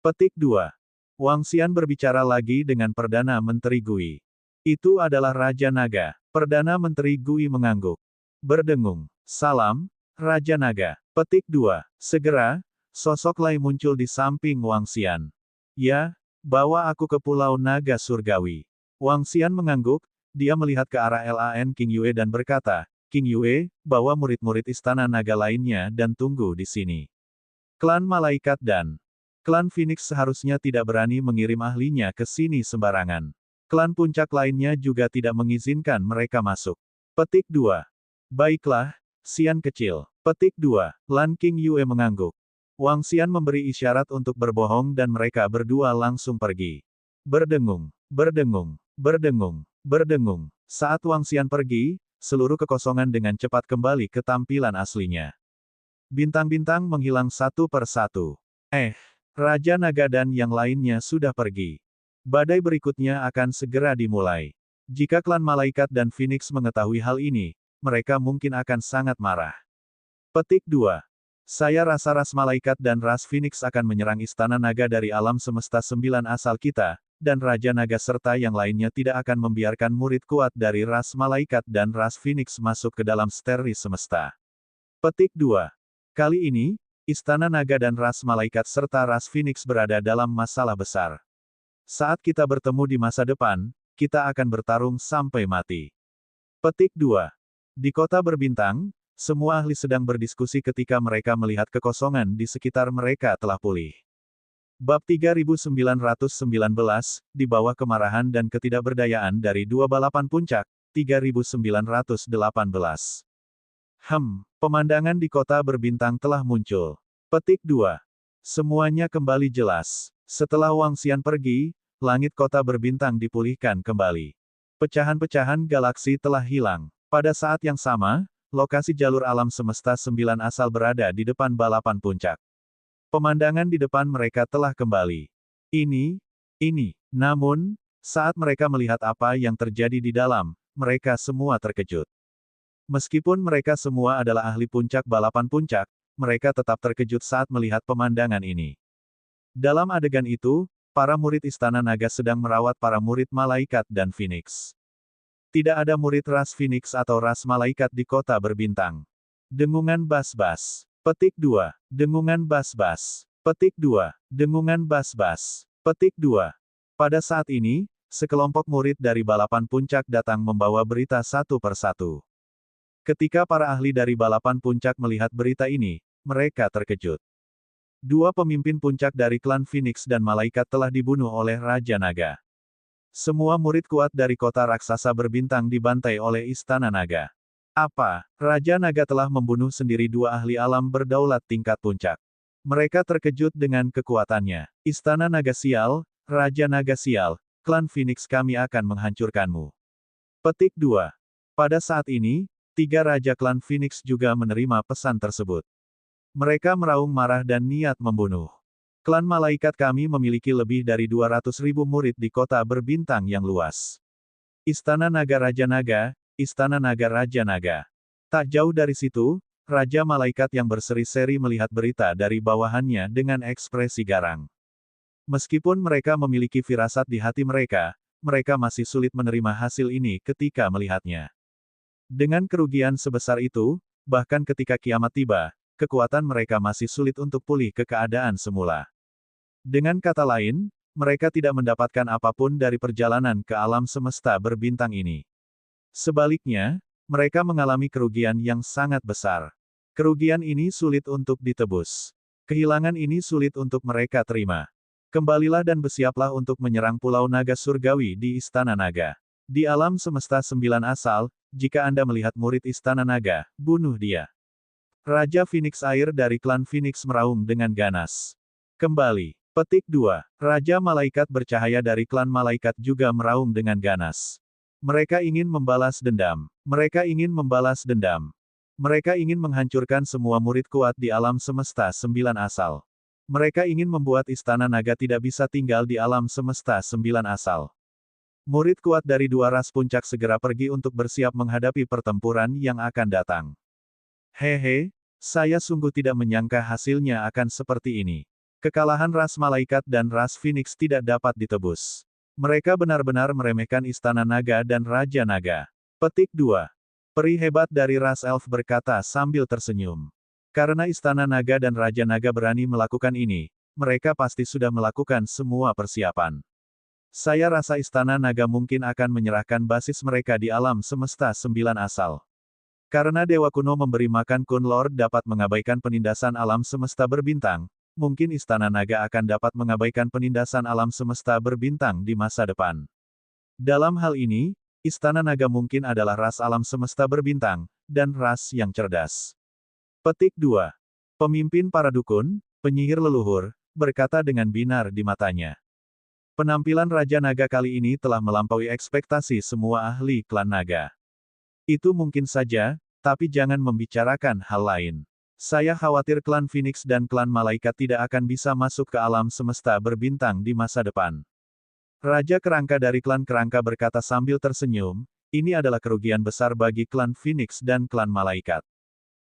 S1: Petik 2. Wang Xian berbicara lagi dengan Perdana Menteri Gui. Itu adalah Raja Naga. Perdana Menteri Gui mengangguk. Berdengung. Salam, Raja Naga. Petik 2. Segera, sosok Lai muncul di samping Wang Xian. Ya, bawa aku ke Pulau Naga Surgawi. Wang Xian mengangguk. Dia melihat ke arah Lan Qingyue dan berkata, Qingyue, bawa murid-murid Istana Naga lainnya dan tunggu di sini. Klan Malaikat dan klan Phoenix seharusnya tidak berani mengirim ahlinya ke sini sembarangan. Klan puncak lainnya juga tidak mengizinkan mereka masuk. Petik 2. Baiklah, Xian kecil. Petik 2. Lan Qingyue mengangguk. Wang Xian memberi isyarat untuk berbohong dan mereka berdua langsung pergi. Berdengung, berdengung, berdengung. Berdengung. Saat Wang Xian pergi, seluruh kekosongan dengan cepat kembali ke tampilan aslinya. Bintang-bintang menghilang satu per satu. Raja Naga dan yang lainnya sudah pergi. Badai berikutnya akan segera dimulai. Jika klan malaikat dan Phoenix mengetahui hal ini, mereka mungkin akan sangat marah. Petik 2. Saya rasa ras malaikat dan ras Phoenix akan menyerang istana naga dari alam semesta 9 asal kita, dan Raja Naga serta yang lainnya tidak akan membiarkan murid kuat dari ras malaikat dan ras Phoenix masuk ke dalam steri semesta. Petik 2. Kali ini, istana naga dan ras malaikat serta ras Phoenix berada dalam masalah besar. Saat kita bertemu di masa depan, kita akan bertarung sampai mati. Petik 2. Di kota berbintang, semua ahli sedang berdiskusi ketika mereka melihat kekosongan di sekitar mereka telah pulih. Bab 3919, di bawah kemarahan dan ketidakberdayaan dari dua balapan puncak, 3918. Pemandangan di kota berbintang telah muncul. Petik 2. Semuanya kembali jelas. Setelah Wang Xian pergi, langit kota berbintang dipulihkan kembali. Pecahan-pecahan galaksi telah hilang. Pada saat yang sama, lokasi jalur alam semesta 9 asal berada di depan balapan puncak. Pemandangan di depan mereka telah kembali. Ini. Namun, saat mereka melihat apa yang terjadi di dalam, mereka semua terkejut. Meskipun mereka semua adalah ahli puncak balapan puncak, mereka tetap terkejut saat melihat pemandangan ini. Dalam adegan itu, para murid Istana Naga sedang merawat para murid malaikat dan Phoenix. Tidak ada murid ras Phoenix atau ras malaikat di kota berbintang. Dengungan bas-bas. Petik 2. Dengungan bas-bas. Petik 2. Dengungan bas-bas. Petik 2. Pada saat ini, sekelompok murid dari balapan puncak datang membawa berita satu persatu. Ketika para ahli dari balapan puncak melihat berita ini, mereka terkejut. Dua pemimpin puncak dari klan Phoenix dan malaikat telah dibunuh oleh Raja Naga. Semua murid kuat dari kota raksasa berbintang dibantai oleh Istana Naga. Apa? Raja Naga telah membunuh sendiri dua ahli alam berdaulat tingkat puncak. Mereka terkejut dengan kekuatannya. Istana Naga sial, Raja Naga sial, klan Phoenix kami akan menghancurkanmu. Petik 2. Pada saat ini, 3 raja klan Phoenix juga menerima pesan tersebut. Mereka meraung marah dan niat membunuh. Klan malaikat kami memiliki lebih dari 200.000 murid di kota berbintang yang luas. Istana Naga Raja Naga, Istana Naga Raja Naga. Tak jauh dari situ, Raja Malaikat yang berseri-seri melihat berita dari bawahannya dengan ekspresi garang. Meskipun mereka memiliki firasat di hati mereka, mereka masih sulit menerima hasil ini ketika melihatnya. Dengan kerugian sebesar itu, bahkan ketika kiamat tiba, kekuatan mereka masih sulit untuk pulih ke keadaan semula. Dengan kata lain, mereka tidak mendapatkan apapun dari perjalanan ke alam semesta berbintang ini. Sebaliknya, mereka mengalami kerugian yang sangat besar. Kerugian ini sulit untuk ditebus. Kehilangan ini sulit untuk mereka terima. Kembalilah dan bersiaplah untuk menyerang Pulau Naga Surgawi di Istana Naga. Di alam semesta 9 asal, jika Anda melihat murid Istana Naga, bunuh dia. Raja Phoenix Air dari klan Phoenix meraung dengan ganas. Kembali. Petik 2. Raja Malaikat Bercahaya dari klan Malaikat juga meraung dengan ganas. Mereka ingin membalas dendam. Mereka ingin membalas dendam. Mereka ingin menghancurkan semua murid kuat di alam semesta 9 asal. Mereka ingin membuat Istana Naga tidak bisa tinggal di alam semesta 9 asal. Murid kuat dari dua ras puncak segera pergi untuk bersiap menghadapi pertempuran yang akan datang. Hehe, saya sungguh tidak menyangka hasilnya akan seperti ini. Kekalahan ras malaikat dan ras Phoenix tidak dapat ditebus. Mereka benar-benar meremehkan Istana Naga dan Raja Naga. Petik 2. Peri hebat dari ras elf berkata sambil tersenyum. Karena Istana Naga dan Raja Naga berani melakukan ini, mereka pasti sudah melakukan semua persiapan. Saya rasa Istana Naga mungkin akan menyerahkan basis mereka di alam semesta 9 asal. Karena Dewa Kuno memberi makan Kun Lord dapat mengabaikan penindasan alam semesta berbintang, mungkin Istana Naga akan dapat mengabaikan penindasan alam semesta berbintang di masa depan. Dalam hal ini, Istana Naga mungkin adalah ras alam semesta berbintang, dan ras yang cerdas. Petik 2. Pemimpin para dukun, penyihir leluhur, berkata dengan binar di matanya. Penampilan Raja Naga kali ini telah melampaui ekspektasi semua ahli klan naga. Itu mungkin saja, tapi jangan membicarakan hal lain. Saya khawatir klan Phoenix dan klan Malaikat tidak akan bisa masuk ke alam semesta berbintang di masa depan. Raja Kerangka dari klan Kerangka berkata sambil tersenyum, ini adalah kerugian besar bagi klan Phoenix dan klan Malaikat.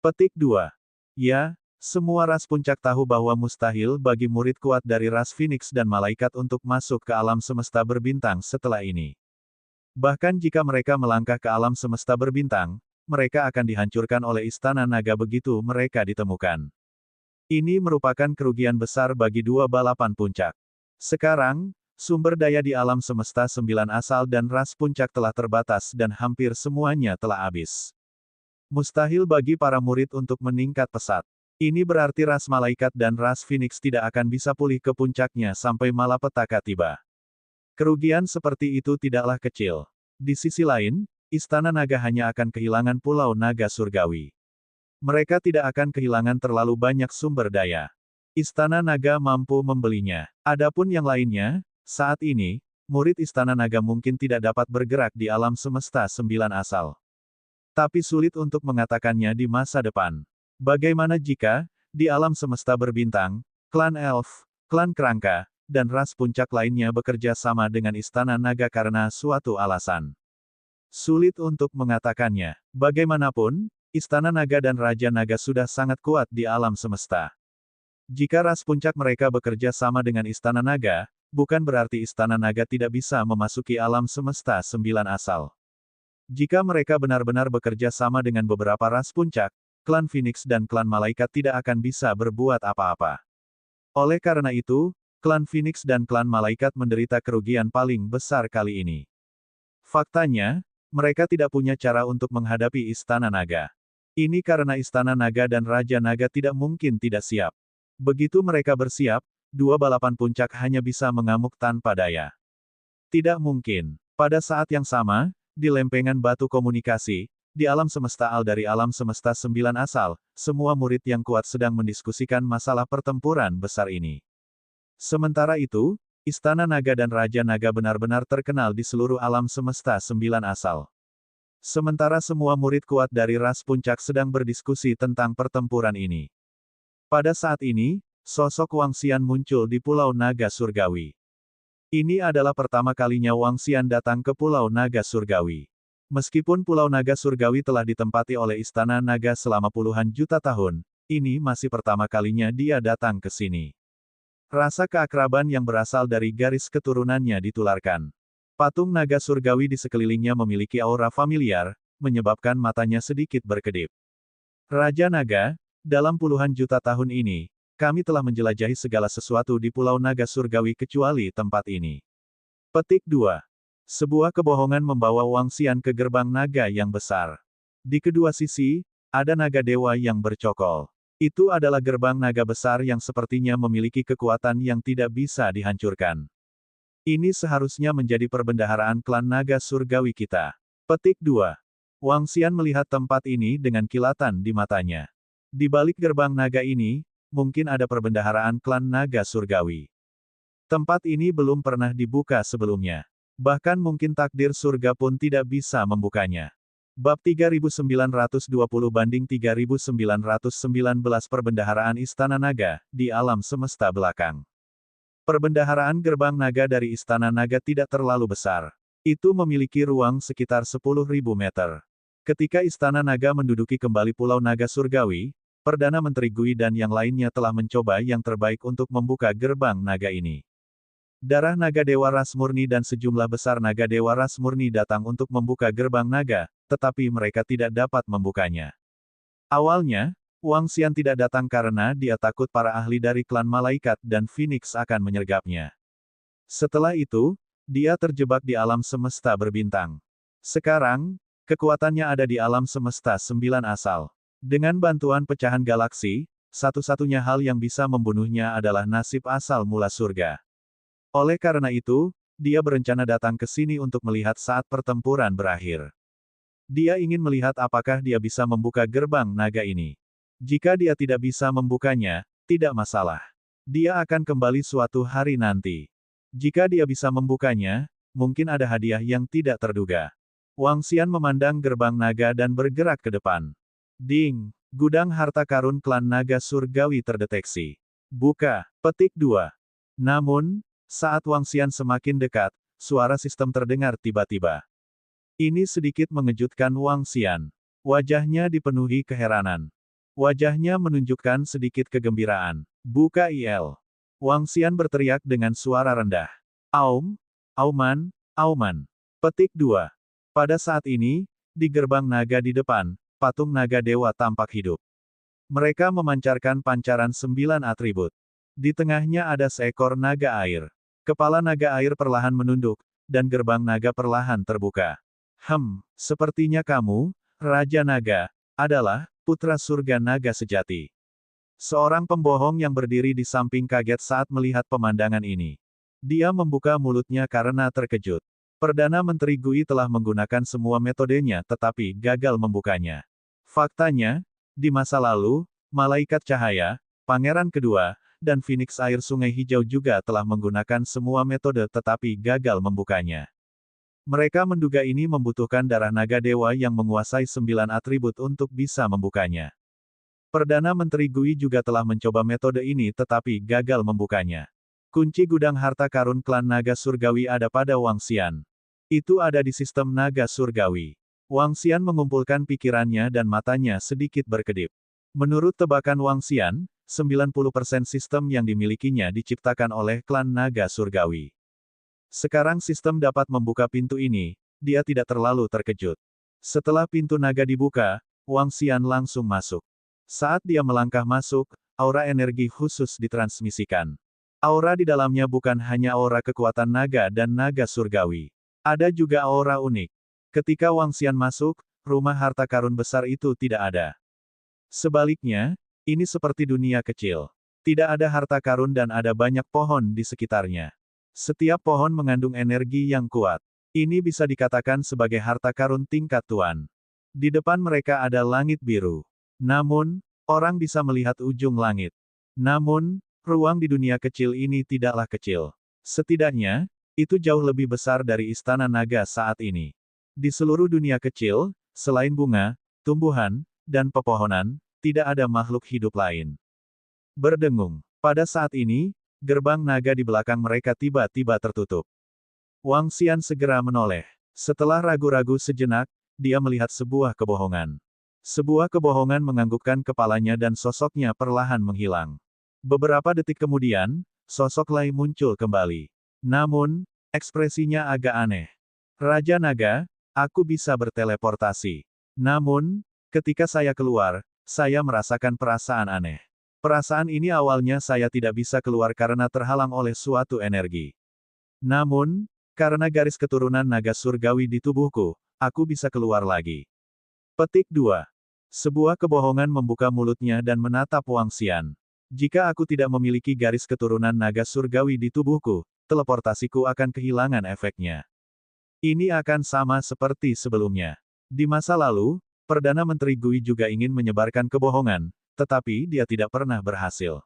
S1: Petik 2. Ya, semua ras puncak tahu bahwa mustahil bagi murid kuat dari ras Phoenix dan Malaikat untuk masuk ke alam semesta berbintang setelah ini. Bahkan jika mereka melangkah ke alam semesta berbintang, mereka akan dihancurkan oleh Istana Naga begitu mereka ditemukan. Ini merupakan kerugian besar bagi dua balapan puncak. Sekarang, sumber daya di alam semesta 9 asal dan ras puncak telah terbatas dan hampir semuanya telah habis. Mustahil bagi para murid untuk meningkat pesat. Ini berarti ras Malaikat dan ras Phoenix tidak akan bisa pulih ke puncaknya sampai malapetaka tiba. Kerugian seperti itu tidaklah kecil. Di sisi lain, Istana Naga hanya akan kehilangan Pulau Naga Surgawi. Mereka tidak akan kehilangan terlalu banyak sumber daya. Istana Naga mampu membelinya. Adapun yang lainnya, saat ini, murid Istana Naga mungkin tidak dapat bergerak di alam semesta 9 asal. Tapi sulit untuk mengatakannya di masa depan. Bagaimana jika, di alam semesta berbintang, klan Elf, klan Kerangka, dan ras puncak lainnya bekerja sama dengan Istana Naga karena suatu alasan? Sulit untuk mengatakannya. Bagaimanapun, Istana Naga dan Raja Naga sudah sangat kuat di alam semesta. Jika ras puncak mereka bekerja sama dengan Istana Naga, bukan berarti Istana Naga tidak bisa memasuki alam semesta 9 asal. Jika mereka benar-benar bekerja sama dengan beberapa ras puncak, klan Phoenix dan klan Malaikat tidak akan bisa berbuat apa-apa. Oleh karena itu, klan Phoenix dan klan Malaikat menderita kerugian paling besar kali ini. Faktanya, mereka tidak punya cara untuk menghadapi Istana Naga. Ini karena Istana Naga dan Raja Naga tidak mungkin tidak siap. Begitu mereka bersiap, dua balapan puncak hanya bisa mengamuk tanpa daya. Tidak mungkin. Pada saat yang sama, di lempengan batu komunikasi, di alam semesta dari alam semesta 9 asal, semua murid yang kuat sedang mendiskusikan masalah pertempuran besar ini. Sementara itu, Istana Naga dan Raja Naga benar-benar terkenal di seluruh alam semesta 9 asal. Sementara semua murid kuat dari ras puncak sedang berdiskusi tentang pertempuran ini. Pada saat ini, sosok Wang Xian muncul di Pulau Naga Surgawi. Ini adalah pertama kalinya Wang Xian datang ke Pulau Naga Surgawi. Meskipun Pulau Naga Surgawi telah ditempati oleh Istana Naga selama puluhan juta tahun, ini masih pertama kalinya dia datang ke sini. Rasa keakraban yang berasal dari garis keturunannya ditularkan. Patung naga surgawi di sekelilingnya memiliki aura familiar, menyebabkan matanya sedikit berkedip. Raja Naga, dalam puluhan juta tahun ini, kami telah menjelajahi segala sesuatu di Pulau Naga Surgawi kecuali tempat ini. Petik 2. Sebuah kebohongan membawa Wang Xian ke gerbang naga yang besar. Di kedua sisi, ada naga dewa yang bercokol. Itu adalah gerbang naga besar yang sepertinya memiliki kekuatan yang tidak bisa dihancurkan. Ini seharusnya menjadi perbendaharaan klan naga surgawi kita. Petik 2. Wang Xian melihat tempat ini dengan kilatan di matanya. Di balik gerbang naga ini, mungkin ada perbendaharaan klan naga surgawi. Tempat ini belum pernah dibuka sebelumnya. Bahkan mungkin takdir surga pun tidak bisa membukanya. Bab 3920 banding 3919 Perbendaharaan Istana Naga, di alam semesta belakang. Perbendaharaan gerbang naga dari Istana Naga tidak terlalu besar. Itu memiliki ruang sekitar 10.000 meter. Ketika Istana Naga menduduki kembali Pulau Naga Surgawi, Perdana Menteri Gui dan yang lainnya telah mencoba yang terbaik untuk membuka gerbang naga ini. Darah naga dewa ras murni dan sejumlah besar naga dewa ras murni datang untuk membuka gerbang naga, tetapi mereka tidak dapat membukanya. Awalnya, Wang Xian tidak datang karena dia takut para ahli dari klan Malaikat dan Phoenix akan menyergapnya. Setelah itu, dia terjebak di alam semesta berbintang. Sekarang, kekuatannya ada di alam semesta 9 asal. Dengan bantuan pecahan galaksi, satu-satunya hal yang bisa membunuhnya adalah nasib asal mula surga. Oleh karena itu, dia berencana datang ke sini untuk melihat saat pertempuran berakhir. Dia ingin melihat apakah dia bisa membuka gerbang naga ini. Jika dia tidak bisa membukanya, tidak masalah. Dia akan kembali suatu hari nanti. Jika dia bisa membukanya, mungkin ada hadiah yang tidak terduga. Wang Xian memandang gerbang naga dan bergerak ke depan. Ding! Gudang harta karun klan naga surgawi terdeteksi. Buka. Petik 2. Namun, Saat Wang Xian semakin dekat, suara sistem terdengar tiba-tiba. Ini sedikit mengejutkan Wang Xian. Wajahnya dipenuhi keheranan. Wajahnya menunjukkan sedikit kegembiraan. Buka IL. Wang Xian berteriak dengan suara rendah. Aum, Auman, Auman. Petik 2. Pada saat ini, di gerbang naga di depan, patung naga dewa tampak hidup. Mereka memancarkan pancaran 9 atribut. Di tengahnya ada seekor naga air. Kepala naga air perlahan menunduk, dan gerbang naga perlahan terbuka. Sepertinya kamu, Raja Naga, adalah putra surga naga sejati. Seorang pembohong yang berdiri di samping kaget saat melihat pemandangan ini. Dia membuka mulutnya karena terkejut. Perdana Menteri Gui telah menggunakan semua metodenya tetapi gagal membukanya. Faktanya, di masa lalu, Malaikat Cahaya, Pangeran Kedua, dan Phoenix Air Sungai Hijau juga telah menggunakan semua metode tetapi gagal membukanya. Mereka menduga ini membutuhkan darah naga dewa yang menguasai 9 atribut untuk bisa membukanya. Perdana Menteri Gui juga telah mencoba metode ini tetapi gagal membukanya. Kunci gudang harta karun klan naga surgawi ada pada Wang Xian. Itu ada di sistem naga surgawi. Wang Xian mengumpulkan pikirannya dan matanya sedikit berkedip. Menurut tebakan Wang Xian, 90% sistem yang dimilikinya diciptakan oleh klan naga surgawi. Sekarang sistem dapat membuka pintu ini, dia tidak terlalu terkejut. Setelah pintu naga dibuka, Wang Xian langsung masuk. Saat dia melangkah masuk, aura energi khusus ditransmisikan. Aura di dalamnya bukan hanya aura kekuatan naga dan naga surgawi. Ada juga aura unik. Ketika Wang Xian masuk, rumah harta karun besar itu tidak ada. Sebaliknya, ini seperti dunia kecil. Tidak ada harta karun dan ada banyak pohon di sekitarnya. Setiap pohon mengandung energi yang kuat. Ini bisa dikatakan sebagai harta karun tingkat tuan. Di depan mereka ada langit biru. Namun, orang bisa melihat ujung langit. Namun, ruang di dunia kecil ini tidaklah kecil. Setidaknya, itu jauh lebih besar dari istana naga saat ini. Di seluruh dunia kecil, selain bunga, tumbuhan, dan pepohonan, tidak ada makhluk hidup lain. Berdengung. Pada saat ini, gerbang naga di belakang mereka tiba-tiba tertutup. Wang Xian segera menoleh. Setelah ragu-ragu sejenak, dia melihat sebuah kebohongan. Sebuah kebohongan menganggukkan kepalanya dan sosoknya perlahan menghilang. Beberapa detik kemudian, sosok Lai muncul kembali. Namun, ekspresinya agak aneh. Raja Naga, aku bisa berteleportasi. Namun, ketika saya keluar, saya merasakan perasaan aneh. Perasaan ini awalnya saya tidak bisa keluar karena terhalang oleh suatu energi. Namun, karena garis keturunan naga surgawi di tubuhku, aku bisa keluar lagi. Petik 2. Sebuah kebohongan membuka mulutnya dan menatap Wang Xian. Jika aku tidak memiliki garis keturunan naga surgawi di tubuhku, teleportasiku akan kehilangan efeknya. Ini akan sama seperti sebelumnya. Di masa lalu, Perdana Menteri Gui juga ingin menyebarkan kebohongan, tetapi dia tidak pernah berhasil.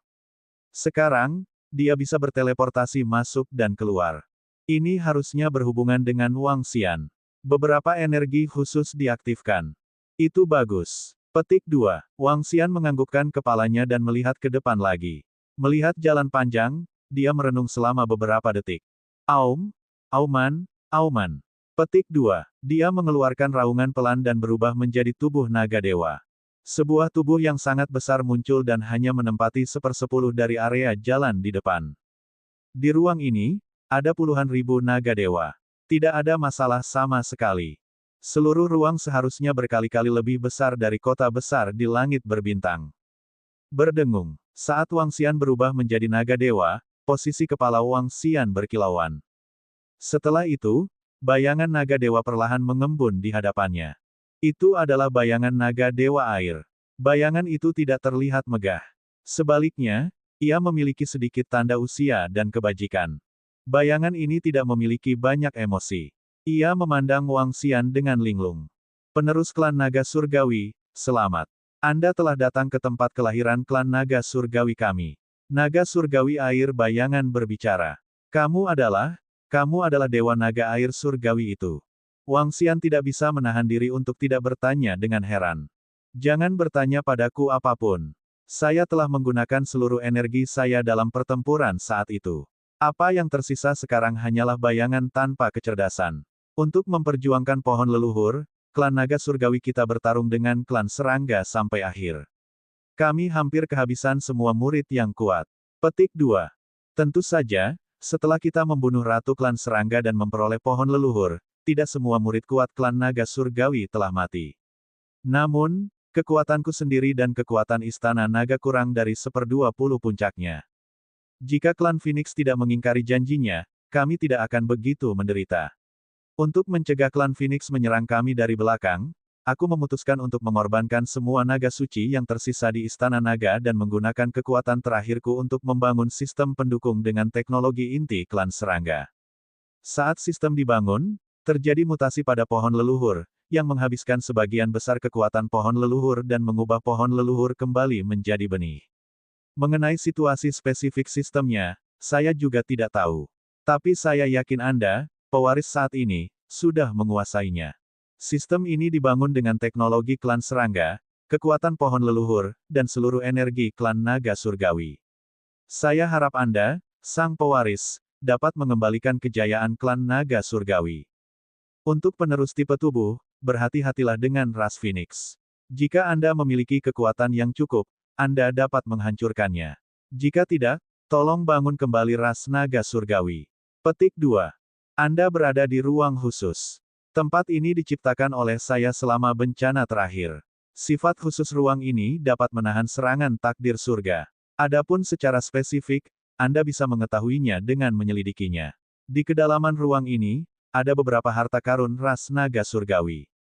S1: Sekarang, dia bisa berteleportasi masuk dan keluar. Ini harusnya berhubungan dengan Wang Xian. Beberapa energi khusus diaktifkan. Itu bagus. Petik 2. Wang Xian menganggukkan kepalanya dan melihat ke depan lagi. Melihat jalan panjang, dia merenung selama beberapa detik. Auman, Auman. Petik 2. Dia mengeluarkan raungan pelan dan berubah menjadi tubuh naga dewa. Sebuah tubuh yang sangat besar muncul dan hanya menempati 1/10 dari area jalan di depan. Di ruang ini, ada puluhan ribu naga dewa. Tidak ada masalah sama sekali. Seluruh ruang seharusnya berkali-kali lebih besar dari kota besar di langit berbintang. Berdengung. Saat Wang Xian berubah menjadi naga dewa, posisi kepala Wang Xian berkilauan. Setelah itu, bayangan naga dewa perlahan mengembun di hadapannya. Itu adalah bayangan naga dewa air. Bayangan itu tidak terlihat megah. Sebaliknya, ia memiliki sedikit tanda usia dan kebajikan. Bayangan ini tidak memiliki banyak emosi. Ia memandang Wang Xian dengan linglung. Penerus klan naga surgawi, selamat. Anda telah datang ke tempat kelahiran klan naga surgawi kami. Naga surgawi air bayangan berbicara. Kamu adalah dewa naga air surgawi itu. Wang Xian tidak bisa menahan diri untuk tidak bertanya dengan heran. Jangan bertanya padaku apapun. Saya telah menggunakan seluruh energi saya dalam pertempuran saat itu. Apa yang tersisa sekarang hanyalah bayangan tanpa kecerdasan. Untuk memperjuangkan pohon leluhur, klan naga surgawi kita bertarung dengan klan serangga sampai akhir. Kami hampir kehabisan semua murid yang kuat. Petik 2. Tentu saja, setelah kita membunuh Ratu Klan Serangga dan memperoleh pohon leluhur, tidak semua murid kuat klan naga surgawi telah mati. Namun, kekuatanku sendiri dan kekuatan istana naga kurang dari 1/20 puncaknya. Jika klan Phoenix tidak mengingkari janjinya, kami tidak akan begitu menderita. Untuk mencegah klan Phoenix menyerang kami dari belakang, aku memutuskan untuk mengorbankan semua naga suci yang tersisa di Istana Naga dan menggunakan kekuatan terakhirku untuk membangun sistem pendukung dengan teknologi inti klan serangga. Saat sistem dibangun, terjadi mutasi pada pohon leluhur, yang menghabiskan sebagian besar kekuatan pohon leluhur dan mengubah pohon leluhur kembali menjadi benih. Mengenai situasi spesifik sistemnya, saya juga tidak tahu. Tapi saya yakin Anda, pewaris saat ini, sudah menguasainya. Sistem ini dibangun dengan teknologi klan serangga, kekuatan pohon leluhur, dan seluruh energi klan naga surgawi. Saya harap Anda, sang pewaris, dapat mengembalikan kejayaan klan naga surgawi. Untuk penerus tipe tubuh, berhati-hatilah dengan ras Phoenix. Jika Anda memiliki kekuatan yang cukup, Anda dapat menghancurkannya. Jika tidak, tolong bangun kembali ras naga surgawi. Petik 2. Anda berada di ruang khusus. Tempat ini diciptakan oleh saya selama bencana terakhir. Sifat khusus ruang ini dapat menahan serangan takdir surga. Adapun secara spesifik, Anda bisa mengetahuinya dengan menyelidikinya. Di kedalaman ruang ini, ada beberapa harta karun ras naga surgawi.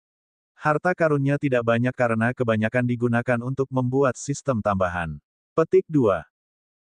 S1: Harta karunnya tidak banyak karena kebanyakan digunakan untuk membuat sistem tambahan. Petik 2.